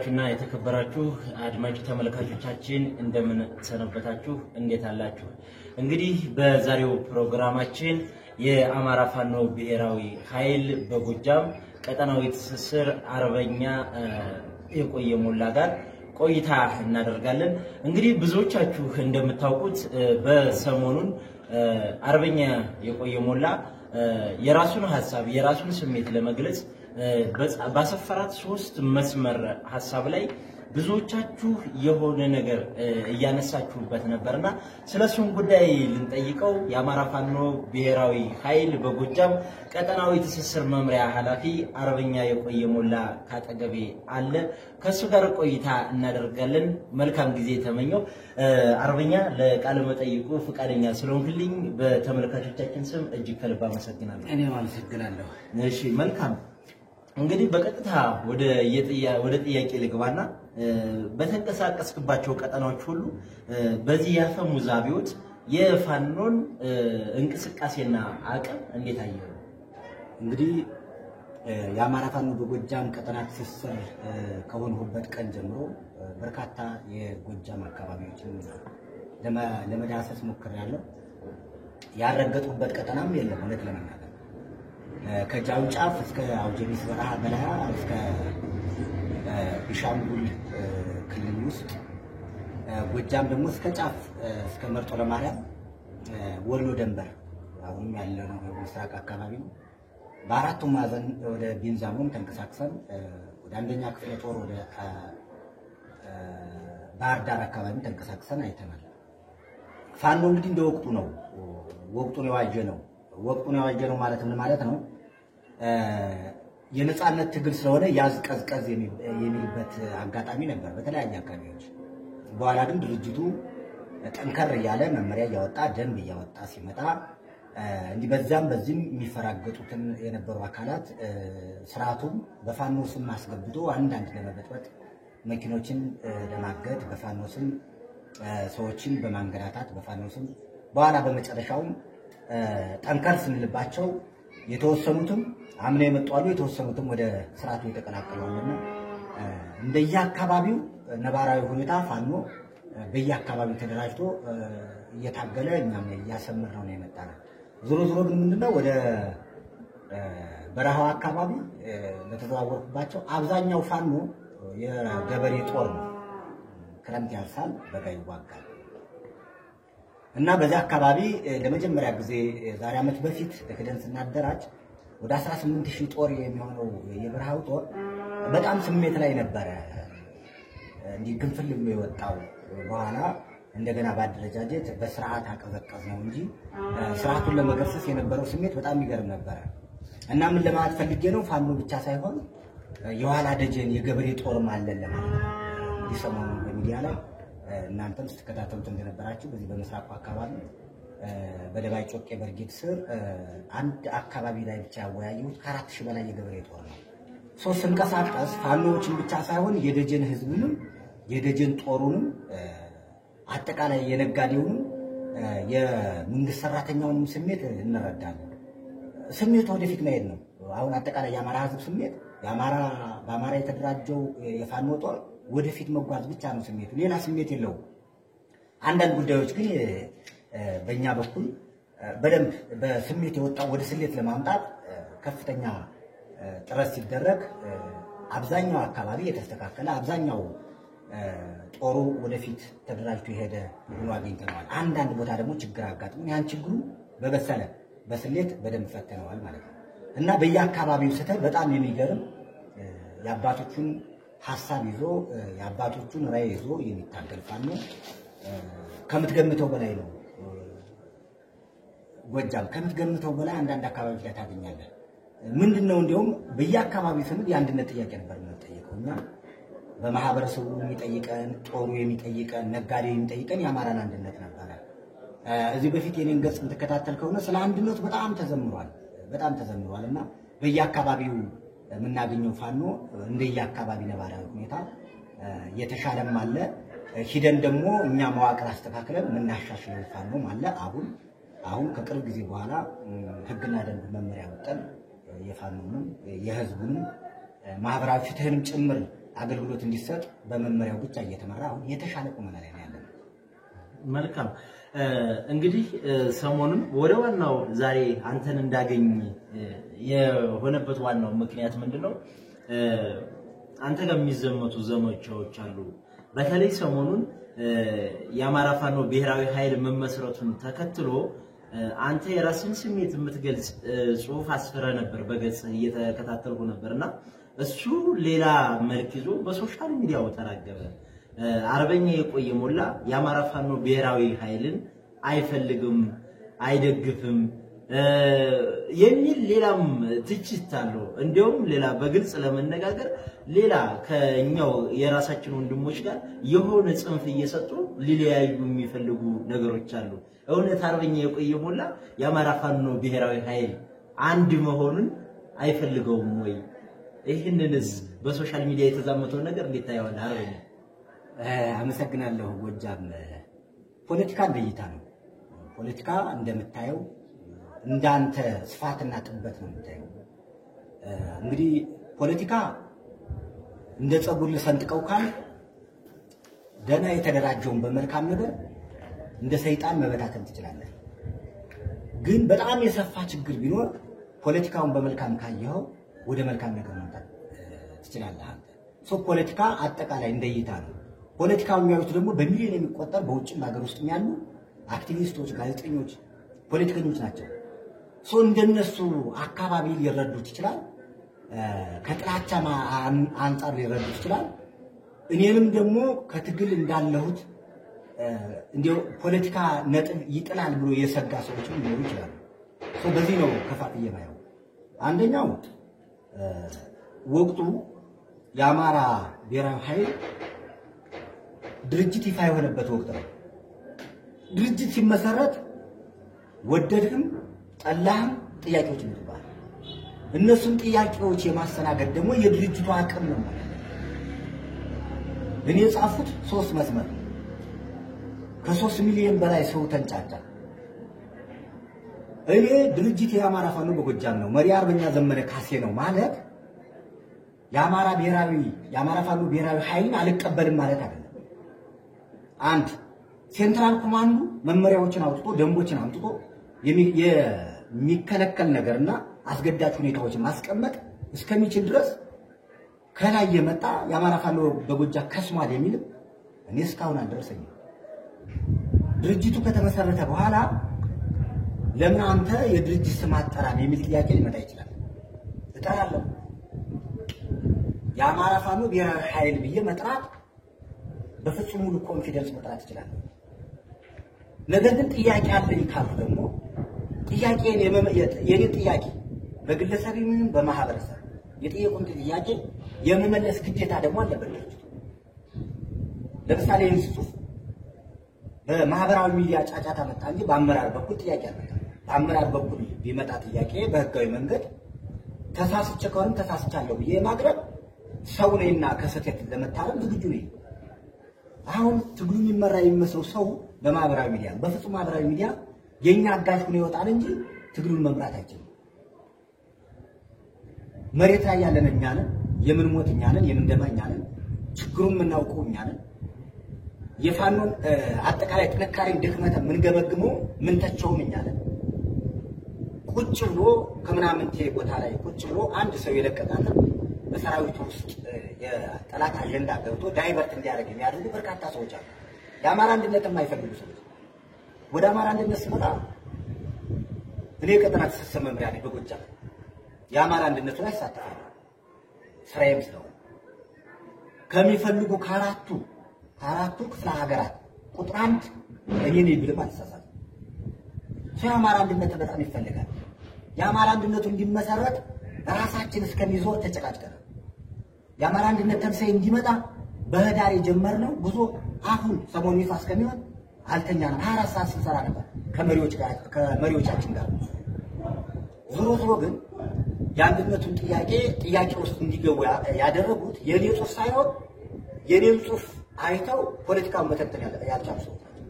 የተወደዳችሁና የተከበራችሁ አድማጭ ተመልካቾቻችን እንደምን ሰነበታችሁ እንዴት አላችሁ እንግዲህ በዛሬው ፕሮግራማችን የአማራ ፋኖ ብሔራዊ ኃይል በጎጃም ቀጠናዊ ትስስር አርበኛ የቆየ ሞላ ጋር ቆይታ እናደርጋለን እንግዲህ ብዙዎቻችሁ እንደምታውቁት በሰሞኑን አርበኛ የቆየ ሞላ የራሱን ሐሳብ የራሱን ስሜት ለመግለጽ ባሰፈራት ሶስት መስመር ሐሳብ ላይ ብዙዎቻችሁ የሆነ ነገር ያነሳችሁበት ነበርና ስለሱም ጉዳይ ልንጠይቀው የአማራ ፋኖ ብሔራዊ ኃይል በጎጃም ቀጠናዊ ትስስር መምሪያ ኃላፊ አርበኛ የቆየ ሞላ ካጠገቤ አለ ከሱ ጋር ቆይታ እናደርጋለን መልካም ጊዜ ተመኘው አርበኛ ለቃለ መጠይቁ ፍቃደኛ ስለሆንክልኝ በተመልካቾቻችን ስም እጅግ ከልብ አመሰግናለሁ እኔም አመሰግናለሁ እሺ መልካም እንግዲህ በቀጥታ ወደ ጥያቄ ልግባና በተንቀሳቀስክባቸው ቀጠናዎች ሁሉ በዚህ ያፈሙዝ አብዮት የፋኖን እንቅስቃሴና አቅም እንዴት አየው እንግዲህ የአማራ ፋኖ በጎጃም ቀጠና ትስስር ከሆንሁበት ቀን ጀምሮ በርካታ የጎጃም አካባቢዎችን ለመዳሰስ ሞክሬያለሁ ያረገጡበት ቀጠናም የለም እውነት ለመናገር ከጃው ጫፍ እስከ አውጀቢስ በረሃ በላያ እስከ ቢሻንጉል ክልል ውስጥ ጎጃም ደግሞ እስከ ጫፍ እስከ መርጦ ለማርያም ወሎ ደንበር አሁን ያለው ምስራቅ አካባቢ በአራቱ ማዕዘን ወደ ቢንዛሞም ተንቀሳቅሰን ወደ አንደኛ ክፍለ ጦር ወደ ባህር ዳር አካባቢ ተንቀሳቅሰን አይተናል ፋኖ እንግዲህ እንደወቅቱ ነው ወቅቱን የዋጀ ነው ማለት ምን ማለት ነው የነጻነት ትግል ስለሆነ ያዝ ቀዝቀዝ የሚልበት አጋጣሚ ነበር በተለያየ አካባቢዎች በኋላ ግን ድርጅቱ ጠንከር ያለ መመሪያ ያወጣ ደንብ ያወጣ ሲመጣ እንዲህ በዚህም የሚፈራገጡትን የነበሩ አካላት ስርዓቱን በፋኖ ስም አስገብቶ አንዳንድ ለመበጥበጥ መኪኖችን ለማገድ በፋኖ ስም ሰዎችን በማንገራታት በፋኖ ስም በኋላ በመጨረሻው ጠንከር ስንልባቸው የተወሰኑትም አምነ የመጣሉ የተወሰኑትም ወደ ስርዓቱ የተቀላቀሉና እንደየአካባቢው ነባራዊ ሁኔታ ፋኖ በየአካባቢው ተደራጅቶ እየታገለ እኛም ያሰምረው ነው የመጣነው ዞሮ ግን ምንድነው ወደ በረሃው አካባቢ ለተዘዋወርኩባቸው አብዛኛው ፋኖ የገበሬ ጦር ነው ክረምት ያልፋል በጋ ይዋጋል እና በዛ አካባቢ ለመጀመሪያ ጊዜ ዛሬ አመት በፊት ለክደን ስናደራጅ ወደ 18000 ጦር የሚሆነው የበረሃው ጦር በጣም ስሜት ላይ ነበር እንዲህ ግንፍል ብሎ የወጣው በኋላ እንደገና ባደረጃጀት በስርዓት አቀዘቀዝ ነው እንጂ ስርዓቱን ለመገርሰስ የነበረው ስሜት በጣም ይገርም ነበር እና ምን ለማለት ፈልጌ ነው ፋኖ ብቻ ሳይሆን የኋላ ደጀን የገበሬ ጦርም አለን ለማለት ነው ዲሰሞን በሚዲያ ላይ እናንተም ስትከታተሉት እንደነበራችሁ በዚህ በመስራቁ አካባቢ በደባይ ጮቄ በርጌት ስር አንድ አካባቢ ላይ ብቻ ያወያዩት ከ4000 በላይ የገበሬ ጦር ነው ሶስት እንቀሳቀስ ፋኖዎችን ብቻ ሳይሆን የደጀን ህዝቡንም የደጀን ጦሩንም አጠቃላይ የነጋዴውን የመንግስት ሰራተኛውንም ስሜት እንረዳለን ስሜቱ ወደፊት መሄድ ነው አሁን አጠቃላይ የአማራ ህዝብ ስሜት በአማራ የተደራጀው የፋኖ ጦር ወደፊት መጓዝ ብቻ ነው ስሜቱ ሌላ ስሜት የለው አንዳንድ ጉዳዮች ግን በእኛ በኩል በደንብ በስሜት የወጣው ወደ ስሌት ለማምጣት ከፍተኛ ጥረት ሲደረግ አብዛኛው አካባቢ የተስተካከለ አብዛኛው ጦሩ ወደፊት ተደራጅቶ ይሄደ ሆኖ አግኝተናል አንዳንድ ቦታ ደግሞ ችግር አጋጥሞ ያን ችግሩ በበሰለ በስሌት በደንብ ፈተነዋል ማለት ነው እና በየአካባቢው ስተር በጣም የሚገርም የአባቶቹን ሐሳብ ይዞ የአባቶቹን ራዕይ ይዞ የሚታገል ፋኖ ከምትገምተው በላይ ነው ጎጃም ከምትገምተው በላይ አንዳንድ አካባቢዎች ላይ ታገኛለህ ምንድነው እንደውም በየአካባቢው ስንል የአንድነት ጥያቄ ነበር የምንጠይቀውና በማህበረሰቡ የሚጠይቀን ጦሩ የሚጠይቀን ነጋዴ የሚጠይቀን የአማራን አንድነት ነበር እዚህ በፊት የኔን ገጽ ተከታተል ከሆነ ስለ አንድነቱ በጣም ተዘምሯልና በየአካባቢው የምናገኘው ፋኖ እንደየአካባቢ ነባራዊ ሁኔታ የተሻለም አለ ሂደን ደግሞ እኛ መዋቅር አስተካክለን ምናሻሽለው ፋኖም አለ አሁን ከቅርብ ጊዜ በኋላ ህግና ደንብ መመሪያ ወጣን የፋኖንም የህዝቡንም ማህበራዊ ፍትህንም ጭምር አገልግሎት እንዲሰጥ በመመሪያው ብቻ እየተመራ አሁን የተሻለ ቁመና ላይ ነው ያለው። መልካም እንግዲህ ሰሞኑን ወደ ዋናው ዛሬ አንተን እንዳገኝ የሆነበት ዋናው ምክንያት ምንድነው? አንተ ጋር የሚዘመቱ ዘመቻዎች አሉ። በተለይ ሰሞኑን የአማራ ፋኖ ብሔራዊ ኃይል መመስረቱን ተከትሎ አንተ የራስን ስሜት የምትገልጽ ጽሁፍ አስፈረ ነበር፣ በገጽ እየተከታተልኩ ነበርና እሱ ሌላ መልክ ይዞ በሶሻል ሚዲያው ተራገበ። አርበኛ የቆየ ሞላ የአማራ ፋኖ ብሔራዊ ኃይልን አይፈልግም አይደግፍም የሚል ሌላም ትችት አለው። እንዲያውም ሌላ በግልጽ ለመነጋገር ሌላ ከኛው የራሳችን ወንድሞች ጋር የሆነ ጽንፍ እየሰጡ ሊለያዩ የሚፈልጉ ነገሮች አሉ። እውነት አርበኛ የቆየ ሞላ የአማራ ፋኖ ብሔራዊ ኃይል አንድ መሆኑን አይፈልገውም ወይ? ይህንንስ በሶሻል ሚዲያ የተዛመተው ነገር እንዴት ታየዋለህ አርበኛ? አመሰግናለሁ። ጎጃም ፖለቲካ እንደይታ ነው። ፖለቲካ እንደምታየው እንዳንተ ስፋትና ጥበት ነው የምታየው። እንግዲህ ፖለቲካ እንደ ጸጉር ለሰንጥቀው ካል ደና የተደራጀውን በመልካም ነገር እንደ ሰይጣን መበታተን ትችላለህ። ግን በጣም የሰፋ ችግር ቢኖር ፖለቲካውን በመልካም ካየው ወደ መልካም ነገር ማምጣት ትችላለህ አንተ። ፖለቲካ አጠቃላይ እንደይታ ነው። ፖለቲካው የሚያዩት ደግሞ በሚሊዮን የሚቆጠር በውጭም ሀገር ውስጥ ያሉ አክቲቪስቶች፣ ጋዜጠኞች፣ ፖለቲከኞች ናቸው። እንደነሱ አካባቢ ሊረዱት ይችላል፣ ከጥላቻ አንፃር ሊረዱት ይችላል። እኔንም ደግሞ ከትግል እንዳለሁት እንዲያው ፖለቲካ ነጥብ ይጥላል ብሎ የሰጋ ሰዎች ሊኖሩ ይችላሉ። በዚህ ነው ከፋፍዬ የማየው። አንደኛው ወቅቱ የአማራ ብሔራዊ ኃይል ድርጅት ይፋ የሆነበት ወቅት ነው። ድርጅት ሲመሰረት ወደድህም ጠላህም ጥያቄዎች ይመጣሉ። እነሱን ጥያቄዎች የማስተናገድ ደግሞ የድርጅቱ አቅም ነው ማለት ነው። እኔ የጻፉት 3 መስመር ከ3 ሚሊዮን በላይ ሰው ተንጫጫ። እኔ ድርጅት የአማራ ፋኖ በጎጃም ነው፣ መሪ አርበኛ ዘመነ ካሴ ነው ማለት የአማራ ፋኖ ብሔራዊ ኃይልን አልቀበልም ማለት አይደለም። አንድ ሴንትራል ኮማንዱ መመሪያዎችን አውጥቶ ደንቦችን አምጥቶ የሚከለከል ነገርና አስገዳጅ ሁኔታዎችን ማስቀመጥ እስከሚችል ድረስ ከላይ የመጣ የአማራ ፋኖ በጎጃም ከስሟል የሚል እኔ እስካሁን አልደረሰኝም። ድርጅቱ ከተመሰረተ በኋላ ለምን አንተ የድርጅት ስም አጠራም የሚል ጥያቄ ሊመጣ ይችላል። እጠራለሁ። የአማራ ፋኖ ብሔራዊ ኃይል ብዬ መጥራት በፍጹም ሙሉ ኮንፊደንስ መጥራት ይችላል። ነገር ግን ጥያቄ አለኝ ካልኩ ደግሞ የኔ ጥያቄ በግለሰብ ይሁን በማህበረሰብ የጠየቁን ጥያቄ የመመለስ ግዴታ ደግሞ አለበት ድርጅቱ። ለምሳሌ እንስጡፍ በማህበራዊ ሚዲያ ጫጫታ መጣ እንጂ በአመራር በኩል ጥያቄ አልመጣም። በአመራር በኩል ቢመጣ ጥያቄ በህጋዊ መንገድ ተሳስቼ ከሆነ ተሳስቻለሁ ብዬ ማቅረብ ሰው ነኝና ከስህተት ለመታረም ዝግጁ ነኝ። አሁን ትግሉ የሚመራ የሚመስለው ሰው በማህበራዊ ሚዲያ በፍጹም ማህበራዊ ሚዲያ የኛ አጋዥ ሆኖ ይወጣል እንጂ ትግሉን መምራት አይችልም። መሬት ላይ ያለን እኛ ነን፣ የምንሞት እኛ ነን፣ የምንደማ እኛ ነን፣ ችግሩን የምናውቀው እኛ ነን። የፋኖን አጠቃላይ ጥንካሬ ድክመት የምንገመግመው ምንተቸውም እኛ ነን። ቁጭ ብሎ ከምናምንቴ ቦታ ላይ ቁጭ ብሎ አንድ ሰው የለቀቃት በሰራዊቱ ውስጥ የጠላት አጀንዳ ገብቶ ዳይቨርት እንዲያደርግ የሚያደርጉ በርካታ ሰዎች አሉ። የአማራ አንድነት የማይፈልጉ ሰዎች። ወደ አማራ አንድነት ሲመጣ እኔ ቀጠና ተሰሰመ መምሪያ ላይ በጎጃም የአማራ አንድነቱ ላይ ሳተፋለሁ። ስራዬም ስለሆነ ከሚፈልጉ ከአራቱ ክፍለ ሀገራት ቁጥር 1 እኔ ነኝ ብልም አልተሳሳትም። የአማራ አንድነት በጣም ይፈልጋል። የአማራ አንድነቱ እንዲመሰረት ራሳችን እስከሚዞር ተጨቃጭቀናል። የአማራ አንድነት ተንሳይ እንዲመጣ በህዳር የጀመርነው ጉዞ አሁን ሰሞኑን ይፋ እስከሚሆን አልተኛንም። 24 ሰዓት ስንሰራ ነበር ከመሪዎቻችን ጋር። ዞሮ ግን የአንድነቱን ጥያቄ ውስጥ እንዲገቡ ያደረጉት የኔ ጽሑፍ ሳይሆን የኔን ጽሑፍ አይተው ፖለቲካውን መተንተን ያልቻሉ ሰዎች ናቸው።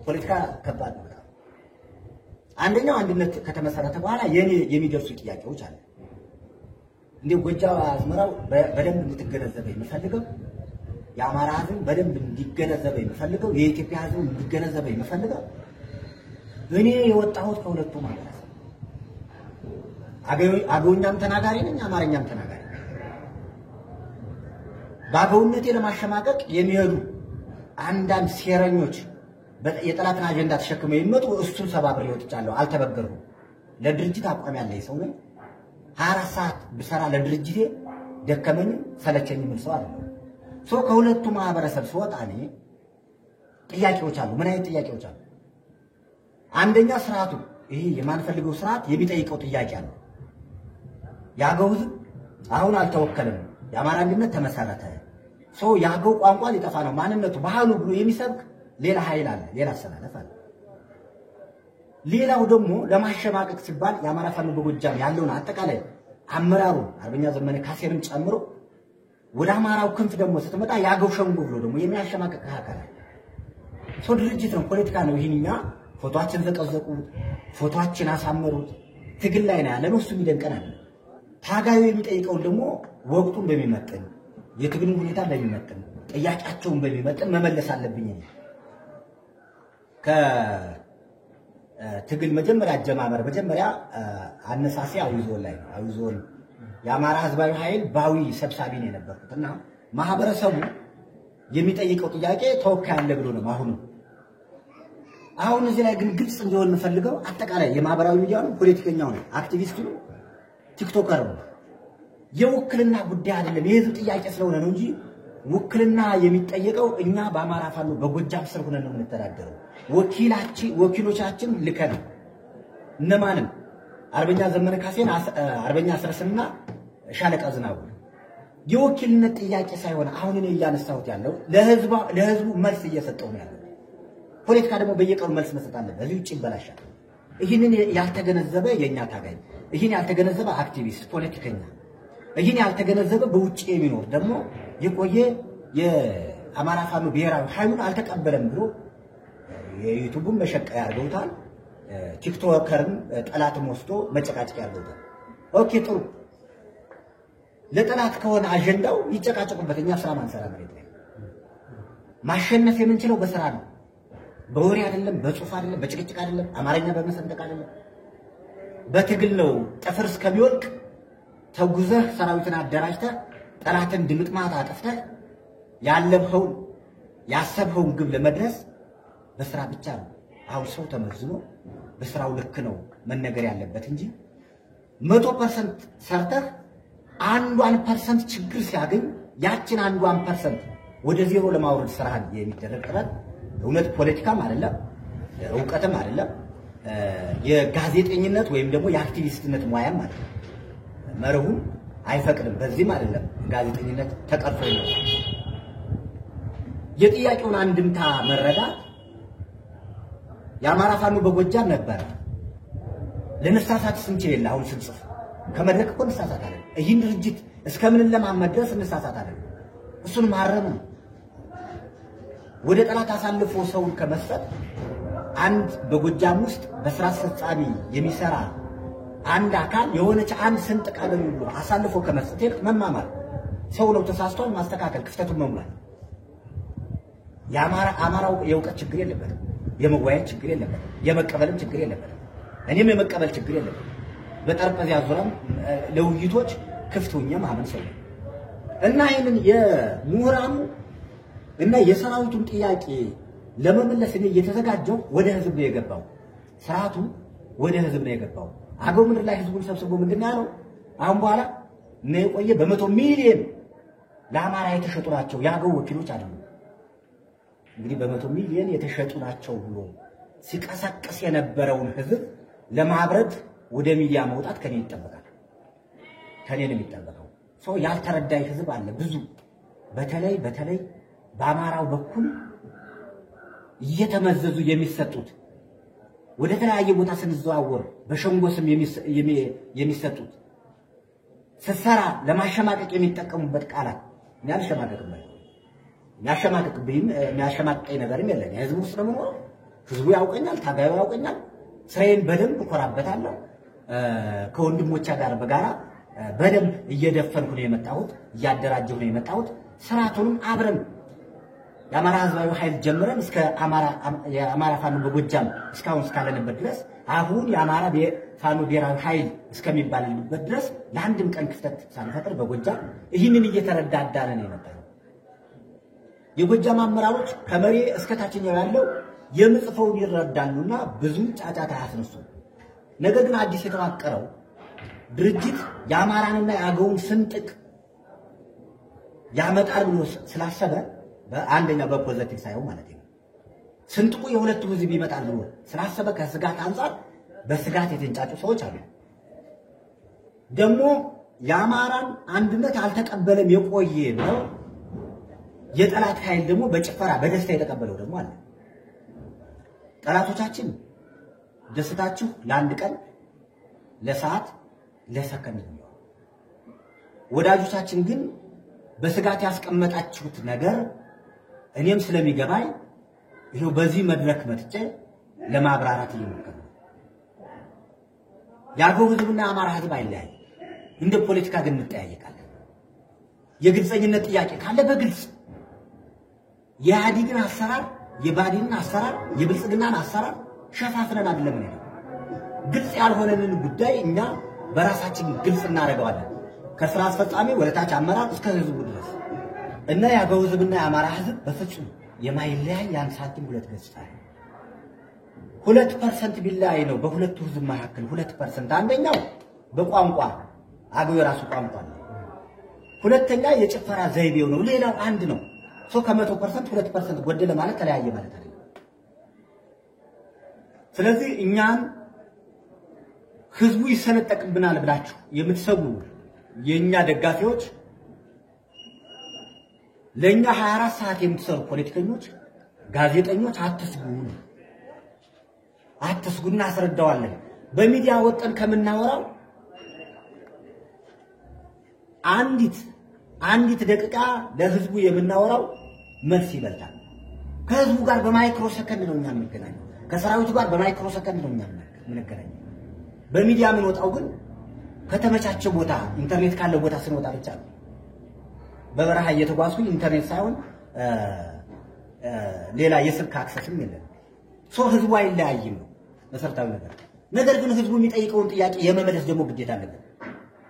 ፖለቲካ ከባድ ነው። አንደኛው አንድነት ከተመሰረተ በኋላ የኔ የሚደርሱ ጥያቄዎች አሉ። እንዴ ጎጃም አዝመራው በደንብ እንድትገነዘበ የምፈልገው የአማራ ህዝብ በደንብ እንዲገነዘበ የምፈልገው የኢትዮጵያ ህዝብ እንዲገነዘበ የምፈልገው እኔ የወጣሁት ከሁለቱ ማህበረሰብ አገውኛም ተናጋሪ ነኝ፣ አማርኛም ተናጋሪ ነኝ። ባገውነቴ ለማሸማቀቅ የሚሄዱ አንዳንድ ሴረኞች የጠላትን አጀንዳ ተሸክመው የሚመጡ እሱን ሰባብሬ ወጥቻለሁ። አልተበገርኩም። ለድርጅት አቋም ያለኝ ሰው ነኝ። 24 ሰዓት ብሰራ ለድርጅቴ ደከመኝም ሰለቸኝም ሰው አይደለም። ሰው ከሁለቱ ማህበረሰብ ስወጣ እኔ ጥያቄዎች አሉ። ምን አይነት ጥያቄዎች አሉ? አንደኛ ስርዓቱ ይሄ የማንፈልገው ስርዓት የሚጠይቀው ጥያቄ አለ። ያገው ህዝብ አሁን አልተወከለም፣ የአማራ አንድነት ተመሰረተ፣ ሰው ያገው ቋንቋ ሊጠፋ ነው፣ ማንነቱ ባህሉ ብሎ የሚሰብክ ሌላ ኃይል አለ፣ ሌላ አሰላለፍ አለ። ሌላው ደግሞ ለማሸማቀቅ ሲባል የአማራ ፋኖ በጎጃም ያለውን አጠቃላይ አመራሩ አርበኛ ዘመነ ካሴንም ጨምሮ ወደ አማራው ክንፍ ደግሞ ስትመጣ ያገው ሸንጎ ብሎ ደግሞ የሚያሸማቀቅ አካል አለ። ሰው ድርጅት ነው፣ ፖለቲካ ነው። ይሄንኛ ፎቶአችን ዘቀዘቁት፣ ፎቶአችን አሳመሩት፣ ትግል ላይ ነው ያለነው። እሱ ይደንቀናል። ታጋዩ የሚጠይቀውን ደግሞ ወቅቱን በሚመጥን የትግሉን ሁኔታ በሚመጥን ጥያቄያቸውን በሚመጥን መመለስ አለብኝ። ከትግል መጀመሪያ አጀማመር መጀመሪያ አነሳሴ አዊ ዞን ላይ ነው። አዊ ዞን የአማራ ህዝባዊ ኃይል ባዊ ሰብሳቢ ነው የነበርኩትና ማህበረሰቡ የሚጠይቀው ጥያቄ ተወካይ አለ ብሎ ነው አሁን እዚህ ላይ ግን ግልጽ እንዲሆን እንፈልገው አጠቃላይ የማህበራዊ ሚዲያው ፖለቲከኛው ነው፣ አክቲቪስቱ ነው፣ ቲክቶከር ነው። የውክልና ጉዳይ አይደለም። የህዝብ ጥያቄ ስለሆነ ነው እንጂ ውክልና የሚጠየቀው እኛ በአማራ ፋኖ በጎጃም ስር ሆነን ነው የምንተዳደረው። ወኪሎቻችን ልከን እነማንም አርበኛ ዘመነ ካሴን፣ አርበኛ አስረስና ሻለቃ ዝናቡ የወኪልነት ጥያቄ ሳይሆን አሁን እኔ እያነሳሁት ያለው ለህዝቡ መልስ እየሰጠው ነው ያለው። ፖለቲካ ደግሞ በየቀኑ መልስ መስጠት አለበት። እዚህ ውጪ ይበላሻል። ይህንን ያልተገነዘበ የኛ ታጋይ፣ ይህን ያልተገነዘበ አክቲቪስት ፖለቲከኛ፣ ይህን ያልተገነዘበ በውጪ የሚኖር ደግሞ የቆየ የአማራ ፋኖ ብሔራዊ ኃይሉን አልተቀበለም ብሎ የዩቲዩብን መሸቀያ ያርገውታል። ቲክቶከርን ጠላትም ወስዶ መጨቃጨቅ ያርገውታል። ኦኬ ጥሩ። ለጠላት ከሆነ አጀንዳው ይጨቃጨቁበት። እኛ ስራ ማንሰራ ማለት ነው። ማሸነፍ የምንችለው በስራ ነው። በወሬ አይደለም፣ በጽሁፍ አይደለም፣ በጭቅጭቅ አይደለም፣ አማርኛ በመሰንጠቅ አይደለም። በትግል ነው። ጥፍር እስከሚወልቅ ተጉዘህ ሰራዊትን አደራጅተህ ጠላትን ድምጥማት አጥፍተህ ያለብኸውን ያሰብኸውን ግብ ለመድረስ በስራ ብቻ ነው። አሁን ሰው ተመዝኖ በስራው ልክ ነው መነገር ያለበት እንጂ 100% ሰርተህ 1% ችግር ሲያገኝ ያችን 1% ወደ ዜሮ ለማውረድ ስራህን የሚደረግ ጥረት እውነት ፖለቲካም አይደለም፣ እውቀትም አይደለም፣ የጋዜጠኝነት ወይም ደግሞ የአክቲቪስትነት ሙያም አይደለም። መርሁም አይፈቅድም። በዚህም አይደለም ጋዜጠኝነት ተቀርጾ ነው። የጥያቄውን አንድምታ መረዳት የአማራ ፋኖ በጎጃም ነበር። ለነሳሳት ስንችል አሁን ስንጽፍ ከመድረክ እኮ እንሳሳታለን። ይህን ድርጅት እስከምን ለማመድረስ እንሳሳታለን። እሱን ማረም ነው። ወደ ጠላት አሳልፎ ሰውን ከመስጠት አንድ በጎጃም ውስጥ በስራ አስፈጻሚ የሚሰራ አንድ አካል የሆነች አንድ ስንጥቅ አገኙ ብሎ አሳልፎ ከመስጠት ይልቅ መማማር፣ ሰው ነው ተሳስቷል ማስተካከል፣ ክፍተቱን መሙላት። አማራው የእውቀት ችግር የለበትም፣ የመወያየት ችግር የለበትም፣ የመቀበልም ችግር የለበትም። እኔም የመቀበል ችግር የለበትም። በጠረጴዛ ዙሪያም ለውይይቶች ክፍት ሆኜ ማመን ሰው እና ይሄንን የምሁራኑ እና የሰራዊቱን ጥያቄ ለመመለስ እኔ እየተዘጋጀው ወደ ህዝብ ነው የገባው። ስርዓቱ ወደ ህዝብ ነው የገባው። አገው ምድር ላይ ህዝቡን ሰብስቦ ምንድን ነው ያለው? አሁን በኋላ ነው የቆየ በ100 ሚሊዮን ለአማራ የተሸጡ ናቸው ያገው ወኪሎች አይደሉም። እንግዲህ በ100 ሚሊዮን የተሸጡ ናቸው ብሎ ሲቀሰቅስ የነበረውን ህዝብ ለማብረድ ወደ ሚዲያ መውጣት ከኔ ይጠበቃል። ከኔ ነው የሚጠበቀው። ሰው ያልተረዳይ ህዝብ አለ ብዙ። በተለይ በአማራው በኩል እየተመዘዙ የሚሰጡት ወደ ተለያየ ቦታ ስንዘዋወር በሸንጎ ስም የሚሰጡት ስሰራ ለማሸማቀቅ የሚጠቀሙበት ቃላት የሚያሸማቀቀኝ ነገርም የለም። የህዝቡ ውስጥ ነው። ህዝቡ ያውቀኛል፣ ታጋዩ ያውቀኛል። ስራዬን በደንብ እኮራበታለሁ። ከወንድሞቼ ጋር በጋራ በደንብ እየደፈንኩ ነው የመጣሁት እያደራጀሁ ነው የመጣሁት ስርዓቱንም አብረን የአማራ ህዝባዊ ኃይል ጀምረን እስከ የአማራ ፋኖ በጎጃም እስካሁን እስካለንበት ድረስ አሁን የአማራ ፋኖ ብሔራዊ ኃይል እስከሚባልበት ድረስ ለአንድም ቀን ክፍተት ሳንፈጥር በጎጃም ይህንን እየተረዳዳን ነው የመጣው። የጎጃም አመራሮች ከመሪ እስከ ታችኛው ያለው የምጽፈውን ይረዳሉና ብዙ ጫጫታ አያስነሱም። ነገር ግን አዲስ የተዋቀረው ድርጅት የአማራንና የአገውን ስንጥቅ ያመጣል ብሎ ስላሰበ በአንደኛው በፖዚቲቭ ሳይሆን ማለት ነው ስንጥቁ የሁለቱ ህዝብ ይመጣል ብሎ ስላሰበ ከስጋት አንፃር በስጋት የተንጫጩ ሰዎች አሉ። ደግሞ የአማራን አንድነት አልተቀበለም የቆየ ነው የጠላት ኃይል ደግሞ በጭፈራ በደስታ የተቀበለው ደግሞ አለ። ጠላቶቻችን ደስታችሁ ለአንድ ቀን ለሰዓት ለሰከንድ ነው። ወዳጆቻችን ግን በስጋት ያስቀመጣችሁት ነገር እኔም ስለሚገባኝ ይሄው በዚህ መድረክ መጥቼ ለማብራራት እየሞከርኩ ያገው ህዝብና አማራ ህዝብ አይለያይ። እንደ ፖለቲካ ግን እንጠያየቃለን። የግልጽኝነት ጥያቄ ካለ በግልጽ የኢህአዴግን አሰራር የባዲንን አሰራር የብልጽግናን አሰራር ሸፋፍነን አይደለም ነው ግልጽ ያልሆነልን ጉዳይ እኛ በራሳችን ግልጽ እናደርገዋለን። ከስራ አስፈጻሚ ወደ ታች አመራር እስከ ህዝቡ ድረስ እና ያገው ህዝብና የአማራ ህዝብ በፍጹም የማይለያይ ያን ሳንቲም ሁለት ገጽታ 2% ቢለያይ ነው በሁለቱ ህዝብ መካከል 2%። አንደኛው በቋንቋ አገው የራሱ ቋንቋ ነው። ሁለተኛ የጭፈራ ዘይቤው ነው። ሌላው አንድ ነው። ከ100% 2% ጎደለ ማለት ተለያየ ማለት አይደለም። ስለዚህ እኛን ህዝቡ ይሰነጠቅብናል ብላችሁ የምትሰጉ የኛ ደጋፊዎች ለኛ 24 ሰዓት የምትሰሩ ፖለቲከኞች ጋዜጠኞች አትስጉና አስረዳዋለን። በሚዲያ ወጣን ከምናወራው አንዲት ደቂቃ ለህዝቡ የምናወራው መልስ ይበልጣል። ከህዝቡ ጋር በማይክሮ ሰከንድ ነው እኛ የምንገናኘው። ከሰራዊቱ ጋር በማይክሮ ሰከንድ ነው እኛ የምንገናኘው። በሚዲያ ምን ወጣው ግን ከተመቻቸ ቦታ ኢንተርኔት ካለው ቦታ ስንወጣ ብቻ ነው። በበረሃ እየተጓዝኩኝ ኢንተርኔት ሳይሆን ሌላ የስልክ አክሰስም የለም። ህዝቡ አይለያይም ነው መሰረታዊ ነገር። ነገር ግን ህዝቡ የሚጠይቀውን ጥያቄ የመመለስ ደግሞ ግዴታ አለበት።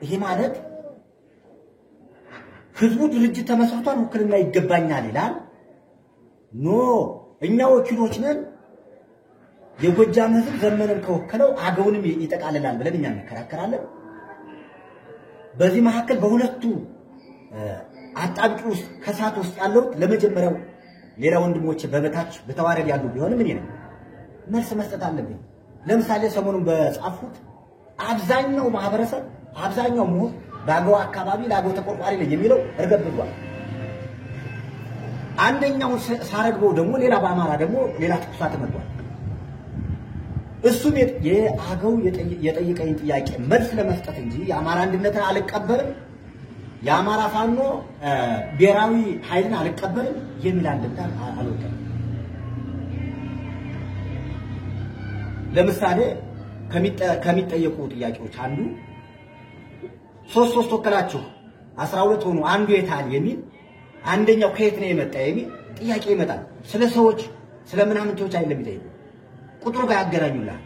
ይሄ ማለት ህዝቡ ድርጅት ተመስርቷል ውክልና ይገባኛል ይላል። ኖ እኛ ወኪሎች ነን። የጎጃም ህዝብ ዘመንን ከወከለው አገውንም ይጠቃልላል ብለን እኛ እንከራከራለን። በዚህ መካከል በሁለቱ አጣብቂ ውስጥ ከሳት ውስጥ ያለው ለመጀመሪያው ሌላ ወንድሞች በበታች በተዋረድ ያሉ ቢሆንም እኔ ነኝ መልስ መስጠት አለብኝ። ለምሳሌ ሰሞኑን በጻፉት አብዛኛው ማህበረሰብ አብዛኛው ምሁር ባገው አካባቢ ላገው ተቆርቋሪ ነኝ የሚለው እርገብቷል። አንደኛው ሳረግበው ደግሞ ሌላ በአማራ ደግሞ ሌላ ትኩሳት መጥቷል። እሱም የአገው የጠየቀኝ ጥያቄ መልስ ለመስጠት እንጂ የአማራ አንድነትን አልቀበልም የአማራ ፋኖ ብሔራዊ ኃይልን አልቀበልም የሚል አንድምታ አልወጣም። ለምሳሌ ከሚጠየቁ ጥያቄዎች አንዱ 3 ወከላችሁ 12 ሆኑ አንዱ የታል የሚል አንደኛው ከየት ነው የመጣ የሚል ጥያቄ ይመጣል። ስለ ሰዎች ስለ ምናምንቶች አይደለም የሚጠይቁ ቁጥሩ ጋር ያገናኙላል።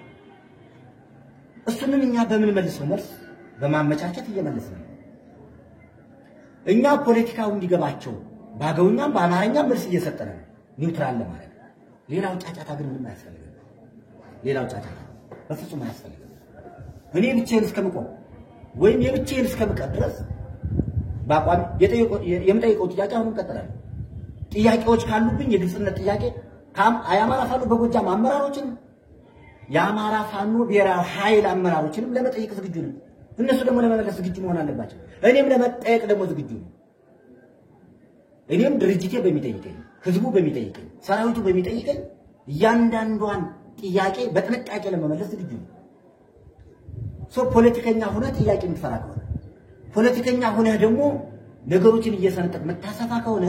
እሱንም እኛ በምን መልሰው መልስ በማመቻቸት እየመለስን ነው። እኛ ፖለቲካው እንዲገባቸው ባገውኛም በአማርኛም መልስ እየሰጠን ነው ኒውትራል ለማለት። ሌላው ጫጫታ ግን ምንም አያስፈልግም። ሌላው ጫጫታ በፍጹም አያስፈልግም። እኔ ብቻዬን እስከምቆም ወይም የብቻዬን እስከምቀር ድረስ ባቋም የምጠይቀው ጥያቄ አሁንም ቀጥላለሁ። ጥያቄዎች ካሉብኝ የግልጽነት ጥያቄ የአማራ ፋኖ በጎጃም አመራሮችን የአማራ ፋኖ ብሔራዊ ኃይል አመራሮችንም ለመጠየቅ ዝግጁ ነኝ። እነሱ ደግሞ ለመመለስ ዝግጁ መሆን አለባቸው። እኔም ለመጠየቅ ደግሞ ዝግጁ ነኝ። እኔም ድርጅቴ በሚጠይቀኝ ህዝቡ በሚጠይቀኝ ሰራዊቱ በሚጠይቀኝ እያንዳንዷን ጥያቄ በጥንቃቄ ለመመለስ ዝግጁ ነኝ። ፖለቲከኛ ሆነ ጥያቄ የምትፈራ ከሆነ ፖለቲከኛ ሆነ ደግሞ ነገሮችን እየሰነጠቅ መታሰፋ ከሆነ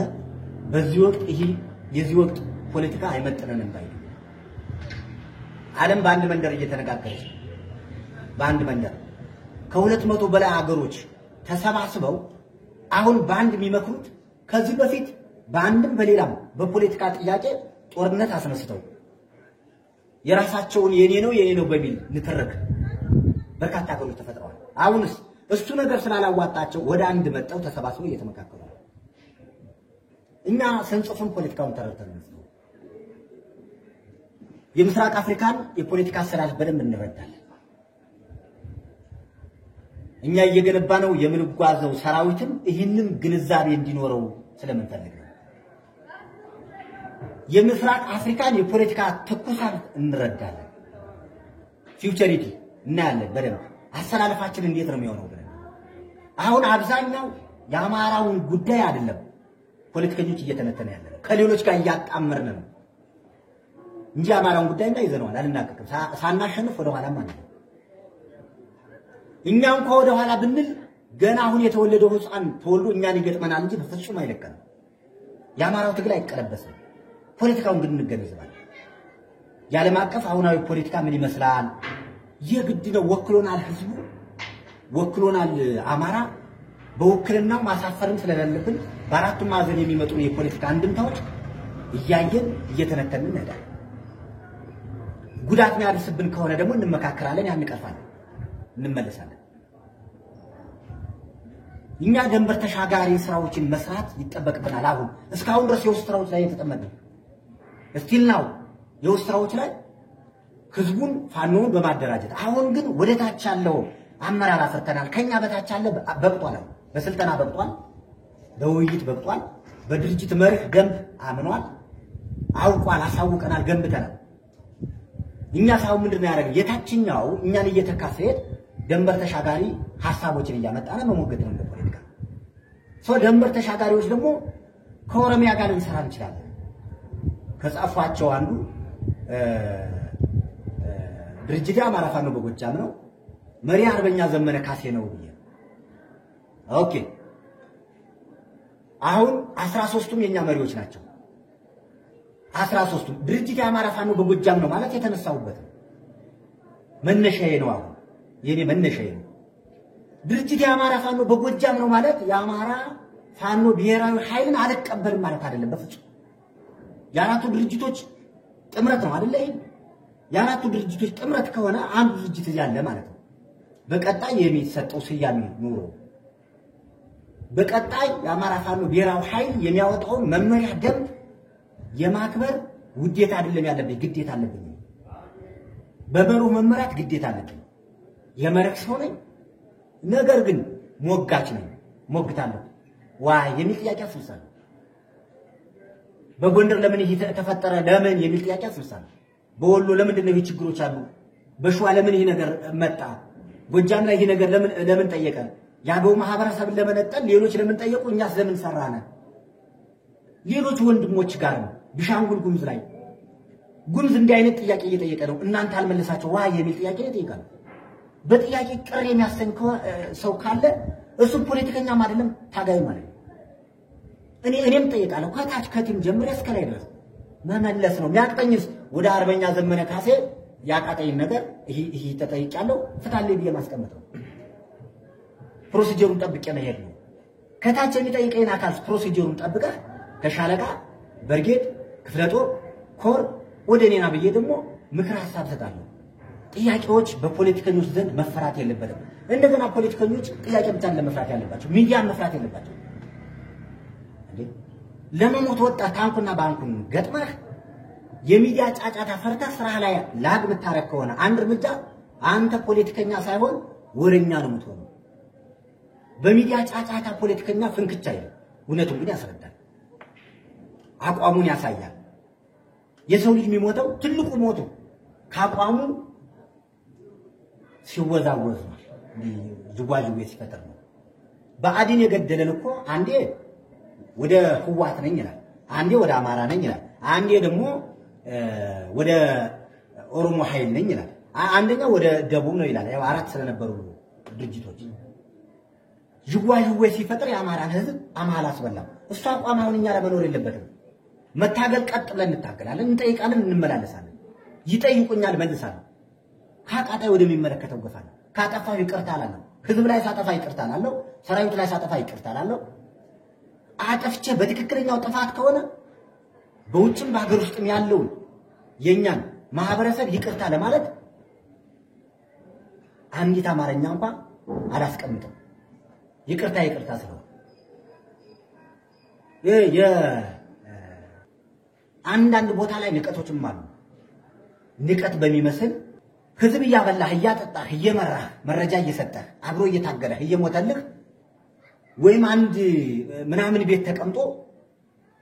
በዚህ ወቅት የዚህ ወቅት ፖለቲካ አይመጥነንም ባይ ዓለም በአንድ መንደር እየተነጋገረች በአንድ መንደር ከ200 በላይ ሀገሮች ተሰባስበው አሁን ባንድ የሚመክሩት ከዚህ በፊት ባንድም በሌላም በፖለቲካ ጥያቄ ጦርነት አስነስተው የራሳቸውን የኔ ነው በሚል ንትርክ በርካታ ሀገሮች ተፈጥረዋል። አሁንስ እሱ ነገር ስላላዋጣቸው ወደ አንድ መጣው ተሰባስበው እየተመካከሩ ነው። እኛ ስንጽፍም ፖለቲካውን ተረድተን ነው። የምስራቅ አፍሪካን የፖለቲካ አሰላለፍ በደንብ እንረዳለን። እኛ እየገነባ ነው የምንጓዘው ሰራዊትም ይህንን ግንዛቤ እንዲኖረው ስለምንፈልግ ነው። የምስራቅ አፍሪካን የፖለቲካ ትኩሳት እንረዳለን። ፊውቸሪቲ እናያለን በደንብ አሰላለፋችን እንዴት ነው የሚሆነው ብለን አሁን አብዛኛው የአማራውን ጉዳይ አይደለም ፖለቲከኞች እየተነተነ ያለው ከሌሎች ጋር እያጣመርን ነው እንጂ አማራውን ጉዳይ እንዳይዘነዋል አልናቀቅም ሳናሸንፍ ወደ ኋላ ማለት ነው። እኛም ከወደ ኋላ ብንል ገና አሁን የተወለደው ህፃን ተወልዶ እኛን ይገጥመናል እንጂ በፍጹም አይለቀንም። የአማራው ትግል አይቀለበስም። ፖለቲካውን ግን እንገነዘባለን። የዓለም አቀፍ አሁናዊ ፖለቲካ ምን ይመስላል? የግድ ነው ወክሎናል፣ ህዝቡ ወክሎናል። አማራ በውክልናው ማሳፈርም ስለሌለብን በአራቱም ማዕዘን የሚመጡ የፖለቲካ አንድምታዎች እያየን እየተነተንን እንሄዳለን። ጉዳት የሚያደርስብን ከሆነ ደግሞ እንመካከራለን፣ ያንቀርፋለን፣ እንመለሳለን። እኛ ደንበር ተሻጋሪ ስራዎችን መስራት ይጠበቅብናል። አሁን እስካሁን ድረስ የውስጥ ስራዎች ላይ የተጠመድን እስቲል ነው የውስጥ ስራዎች ላይ ህዝቡን ፋኖን በማደራጀት አሁን ግን ወደታች ያለው አመራር አፈርተናል። ከኛ በታች ያለ በቅቷል፣ በስልጠና በቅቷል፣ በውይይት በቅቷል፣ በድርጅት መርህ ደንብ አምኗል፣ አውቋል፣ አሳውቀናል፣ ገንብተናል። እኛ ሳው ምንድነው ያደረገው? የታችኛው እኛን እየተካፈየ ደንበር ተሻጋሪ ሐሳቦችን እያመጣና መሞገት ነው ለፖለቲካ ሰው። ደንበር ተሻጋሪዎች ደግሞ ከኦሮሚያ ጋር ልንሰራ እንችላለን። ከጻፏቸው አንዱ ድርጅት አማራ ፋኖ በጎጃም ነው፣ መሪ አርበኛ ዘመነ ካሴ ነው ብዬ ኦኬ። አሁን 13ቱም የኛ መሪዎች ናቸው። 13ቱም ድርጅት አማራ ፋኖ በጎጃም ነው ማለት የተነሳውበት መነሻዬ ነው። አሁን የኔ መነሻዬ ነው። ድርጅት አማራ ፋኖ በጎጃም ነው ማለት የአማራ ፋኖ ብሔራዊ ኃይልን አልቀበልም ማለት አይደለም በፍጹም። የአራቱ ድርጅቶች ጥምረት ነው አይደል? የአራቱ ድርጅቶች ጥምረት ከሆነ አንዱ ድርጅት ያለ ማለት ነው። በቀጣይ የሚሰጠው ስያሜ ኑሮ በቀጣይ የአማራ ፋኖ ብሔራዊ ኃይል የሚያወጣውን መመሪያ ደንብ የማክበር ውዴታ አይደለም ያለብኝ፣ ግዴታ አለብኝ። በመሩ መመራት ግዴታ አለብኝ። የመረክ ሰው ነኝ፣ ነገር ግን ሞጋች ነኝ፣ ሞግታለሁ። ዋይ የሚል ጥያቄ አስነሳለሁ። በጎንደር ለምን ይሄ ተፈጠረ ለምን የሚል ጥያቄ አስነሳለሁ። በወሎ ለምንድን ነው ችግሮች አሉ? በሸዋ ለምን ይሄ ነገር መጣ? ጎጃም ላይ ይሄ ነገር ለምን ጠየቀ? ያገው ማህበረሰብን ለመነጠል ሌሎች ለምን ጠየቁ? እኛስ ለምን ሰራነ? ሌሎች ወንድሞች ጋር ነው ቢሻንጉል ጉምዝ ላይ ጉምዝ እንዲህ አይነት ጥያቄ እየጠየቀ ነው። እናንተ አልመለሳቸው ዋይ የሚል ጥያቄ ይጠይቃል። በጥያቄ ቅር የሚያሰኝ ሰው ካለ እሱ ፖለቲከኛም አይደለም ታጋይ ማለት ነው። እኔም ጠይቃለሁ ከታች ከቲም ጀምሬ እስከ ላይ ድረስ መመለስ ነው የሚያቅተኝስ። ወደ አርበኛ ዘመነ ካሴ ያቃተኝ ነገር ይሄ ተጠይቃለሁ ፍታለኝ ብዬ ማስቀመጥ ነው። ፕሮሲጀሩን ጠብቄ መሄድ ነው። ከታች የሚጠይቀኝ አካል ፕሮሲጀሩን ጠብቀህ ከሻለቃ በርጌድ ክፍለ ጦር ኮር ወደ እኔና ብዬ ደግሞ ምክር ሐሳብ ሰጣለሁ። ጥያቄዎች በፖለቲከኞች ዘንድ መፈራት የለበትም። እንደገና ፖለቲከኞች ጥያቄ ብቻ ለመፍራት ያለባቸው ሚዲያን መፍራት የለባቸው። ለመሞት ወጣ ታንኩና ባንኩን ገጥመህ የሚዲያ ጫጫታ ፈርታ ስራ ላይ ላግ ምታረክ ከሆነ አንድ እርምጃ አንተ ፖለቲከኛ ሳይሆን ወረኛ ነው የምትሆነው። በሚዲያ ጫጫታ ፖለቲከኛ ፍንክቻ ይላል፣ እውነቱን ግን ያስረዳል፣ አቋሙን ያሳያል። የሰው ልጅ የሚሞተው ትልቁ ሞቱ ከአቋሙ ሲወዛወዝ ነው፣ ዝጓዝጉ ሲፈጠር ነው። በአዲን የገደለን እኮ አንዴ ወደ ህዋት ነኝ ይላል፣ አንዴ ወደ አማራ ነኝ ይላል፣ አንዴ ደግሞ ወደ ኦሮሞ ኃይል ነኝ ይላል፣ አንደኛው ወደ ደቡብ ነው ይላል። ያው አራት ስለነበሩ ድርጅቶች ዝጓዝጉ ሲፈጠር የአማራን ህዝብ አማራ አስበላው። እሱ አቋም አሁን እኛ ለመኖር የለበትም። መታገል ቀጥ ብለን እንታገላለን፣ እንጠይቃለን፣ እንመላለሳለን። ይጠይቁኛል መልሳለሁ። ካቃጣይ ወደሚመለከተው ገፋለሁ። ካጠፋው ይቅርታ አላለሁ። ህዝብ ላይ ሳጠፋ ይቅርታ እላለሁ፣ ሰራዊት ላይ ሳጠፋ ይቅርታ እላለሁ። አጠፍቼ በትክክለኛው ጥፋት ከሆነ በውጭም በሀገር ውስጥም ያለውን የኛን ማህበረሰብ ይቅርታ ለማለት አንዲት አማርኛ እንኳን አላስቀምጥም። ይቅርታ ስለሆነ አንዳንድ ቦታ ላይ ንቀቶችም አሉ። ንቀት በሚመስል ህዝብ እያበላህ እያጠጣህ እየመራህ መረጃ እየሰጠህ አብሮ እየታገለህ እየሞተልህ ወይም አንድ ምናምን ቤት ተቀምጦ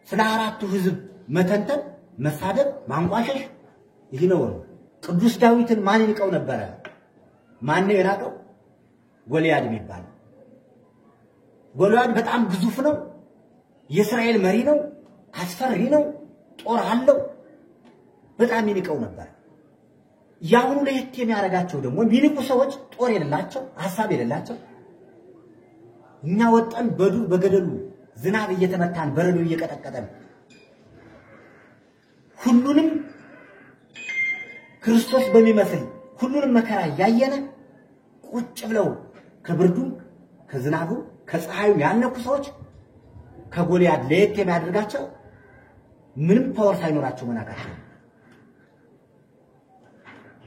ስለ አራቱ ህዝብ መተንተን፣ መሳደብ፣ ማንቋሸሽ ይህ ነው። ቅዱስ ዳዊትን ማን ይንቀው ነበረ? ማን ነው የናቀው? ጎልያድ የሚባል። ጎልያድ በጣም ግዙፍ ነው። የእስራኤል መሪ ነው። አስፈሪ ነው። ጦር አለው። በጣም ይንቀው ነበር። ያሁኑ ለየት የሚያደርጋቸው ደግሞ የሚንቁ ሰዎች ጦር የሌላቸው፣ ሐሳብ የሌላቸው እኛ ወጣን በዱር በገደሉ ዝናብ እየተመታን በረዶ እየቀጠቀጠን ሁሉንም ክርስቶስ በሚመስል ሁሉንም መከራ ያየነ ቁጭ ብለው ከብርዱ ከዝናቡ ከፀሐዩ ያነቁ ሰዎች ከጎልያድ ለየት የሚያደርጋቸው ምንም ፓወር ሳይኖራቸው መናቃቸው።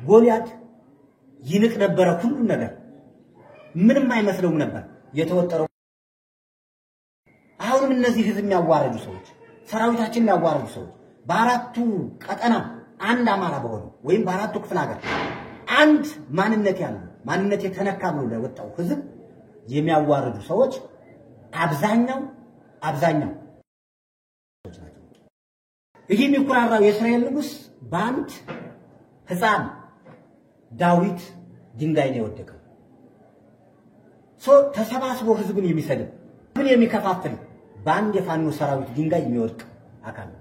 ጎልያድ ይንቅ ነበረ ሁሉም ነገር፣ ምንም አይመስለውም ነበር የተወጠረው። አሁንም እነዚህ ህዝብ የሚያዋርዱ ሰዎች፣ ሰራዊታችንን የሚያዋርዱ ሰዎች በአራቱ ቀጠና አንድ አማራ በሆነ ወይም በአራቱ ክፍለ ሀገር አንድ ማንነት ያለው ማንነት የተነካ ብሎ ለወጣው ህዝብ የሚያዋርዱ ሰዎች አብዛኛው ይህ የሚኩራራው የእስራኤል ንጉስ በአንድ ህፃን ዳዊት ድንጋይ ነው የወደቀው። ተሰባስቦ ህዝብን የሚሰድብ ምን የሚከፋፍል በአንድ የፋኖ ሰራዊት ድንጋይ የሚወድቅ አካል ነው።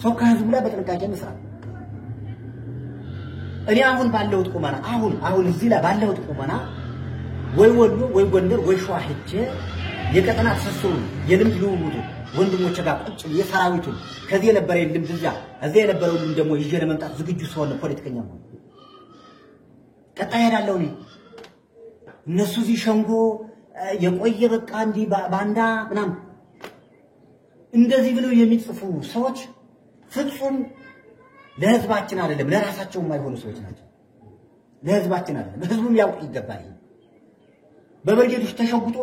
ሰው ከህዝቡ ላይ በጥንቃቄ መስራት። እኔ አሁን ባለሁት ቁመና አሁን እዚህ ላይ ባለሁት ቁመና ወይ ወሎ ወይ ጎንደር ወይ ሸዋ ሄጄ የቀጠና ተሰስሩ የልምድ ልውውጡ ወንድሞቼ ጋር ቁጭ የሰራዊቱን ከዚህ የነበረ ልምድ እዚያ የነበረው ልምድ ደግሞ ይዤ ለመምጣት ዝግጁ ሰሆነ ፖለቲከኛ ነው። ቀጣይ ሄዳለሁ እኔ እነሱ እዚህ ሸንጎ የቆየ በቃ እንዲ ባንዳ ምናምን እንደዚህ ብለው የሚጽፉ ሰዎች ፍጹም ለህዝባችን አይደለም ለራሳቸው የማይሆኑ ሰዎች ናቸው። ለህዝባችን አይደለም ህዝቡም ያውቅ ይገባል። በበርጌዶች ተሸጉጦ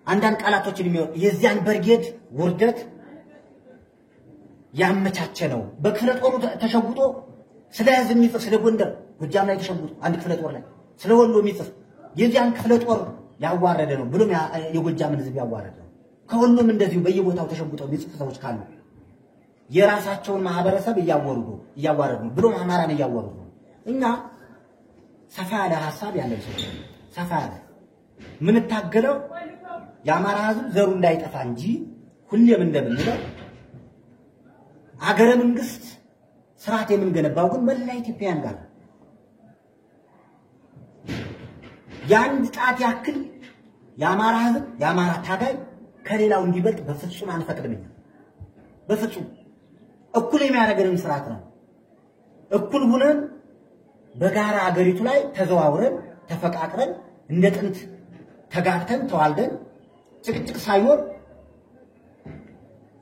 አንዳንድ ቃላቶችን የዚያን በርጌድ ውርደት ያመቻቸ ነው። በክፍለ ጦሩ ተሸጉጦ ስለ ህዝብ የሚጽፍ ስለ ጎንደር ጎጃም ላይ ተሸጉጦ አንድ ክፍለ ጦር ላይ ስለ ወሎ የሚጽፍ የዚያን ክፍለ ጦር ያዋረደ ነው ብሎም የጎጃምን ህዝብ ያዋረደ ነው። ከሁሉም እንደዚሁ በየቦታው ተሸጉጠው የሚጽፉ ሰዎች ካሉ የራሳቸውን ማህበረሰብ እያዋረዱ ነው ብሎም አማራን እያዋረዱ ነው። እኛ ሰፋ ያለ ሐሳብ ያለው ሰዎች ሰፋ ያለ ምን ታገለው የአማራ ህዝብ ዘሩ እንዳይጠፋ እንጂ ሁሌም እንደምንለው አገረ መንግስት ስርዓት የምንገነባው ግን መላ ኢትዮጵያን ጋር የአንድ ጣት ያክል የአማራ ህዝብ የአማራ ታጋይ ከሌላው እንዲበልጥ በፍጹም አንፈቅድም። በፍጹም እኩል የሚያደርገን ስርዓት ነው። እኩል ሆነን በጋራ አገሪቱ ላይ ተዘዋውረን ተፈቃቅረን እንደ ጥንት ተጋብተን ተዋልደን ጭቅጭቅ ሳይኖር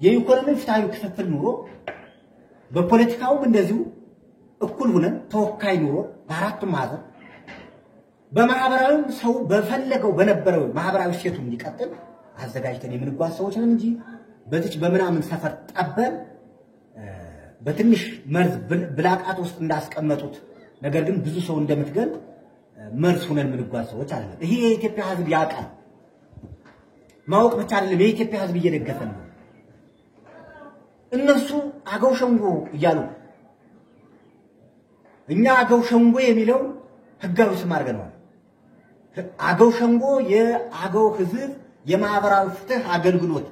የኢኮኖሚ ፍትሃዊ ክፍፍል ኑሮ በፖለቲካውም እንደዚሁ እኩል ሆነን ተወካይ ኑሮ በአራቱም ማዕዘን በማህበራዊም ሰው በፈለገው በነበረው ማህበራዊ ሴቱ እንዲቀጥል አዘጋጅተን የምንጓዝ ሰዎች ነን እንጂ በዚች በምናምን ሰፈር ጠበን በትንሽ መርዝ ብላቃት ውስጥ እንዳስቀመጡት ነገር ግን ብዙ ሰው እንደምትገል መርዝ ሆነን የምንጓዝ ሰዎች አይደለም። ይሄ የኢትዮጵያ ህዝብ ያውቃል። ማወቅ ብቻ አይደለም የኢትዮጵያ ህዝብ እየደገፈ ነው። እነሱ አገው ሸንጎ እያሉ እኛ አገው ሸንጎ የሚለው ህጋዊ ስም አድርገናል። አገው ሸንጎ የአገው ህዝብ የማህበራዊ ፍትህ አገልግሎት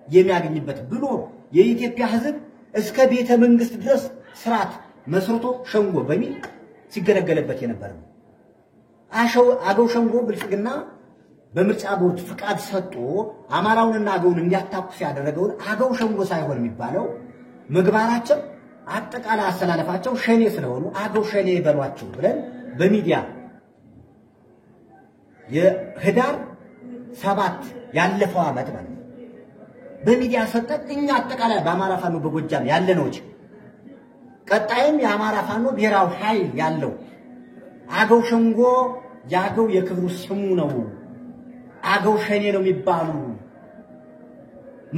የሚያገኝበት ብሎ የኢትዮጵያ ህዝብ እስከ ቤተ መንግስት ድረስ ስርዓት መስርቶ ሸንጎ በሚል ሲገለገለበት የነበረ ነው። አገው ሸንጎ ብልጽግና በምርጫ ቦርድ ፍቃድ ሰጥቶ አማራውንና አገውን እንዲያታኩስ ያደረገውን አገው ሸንጎ ሳይሆን የሚባለው ምግባራቸው አጠቃላይ አሰላለፋቸው ሸኔ ስለሆኑ አገው ሸኔ ይበሏቸው ብለን በሚዲያ የህዳር 7 ያለፈው ዓመት ማለት ነው በሚዲያ ሰጠት እኛ አጠቃላይ በአማራ ፋኖ በጎጃም ያለነው ቀጣይም የአማራ ፋኖ ብሔራዊ ኃይል ያለው አገው ሸንጎ ያገው የክብሩ ስሙ ነው አገው ሸኔ ነው የሚባሉ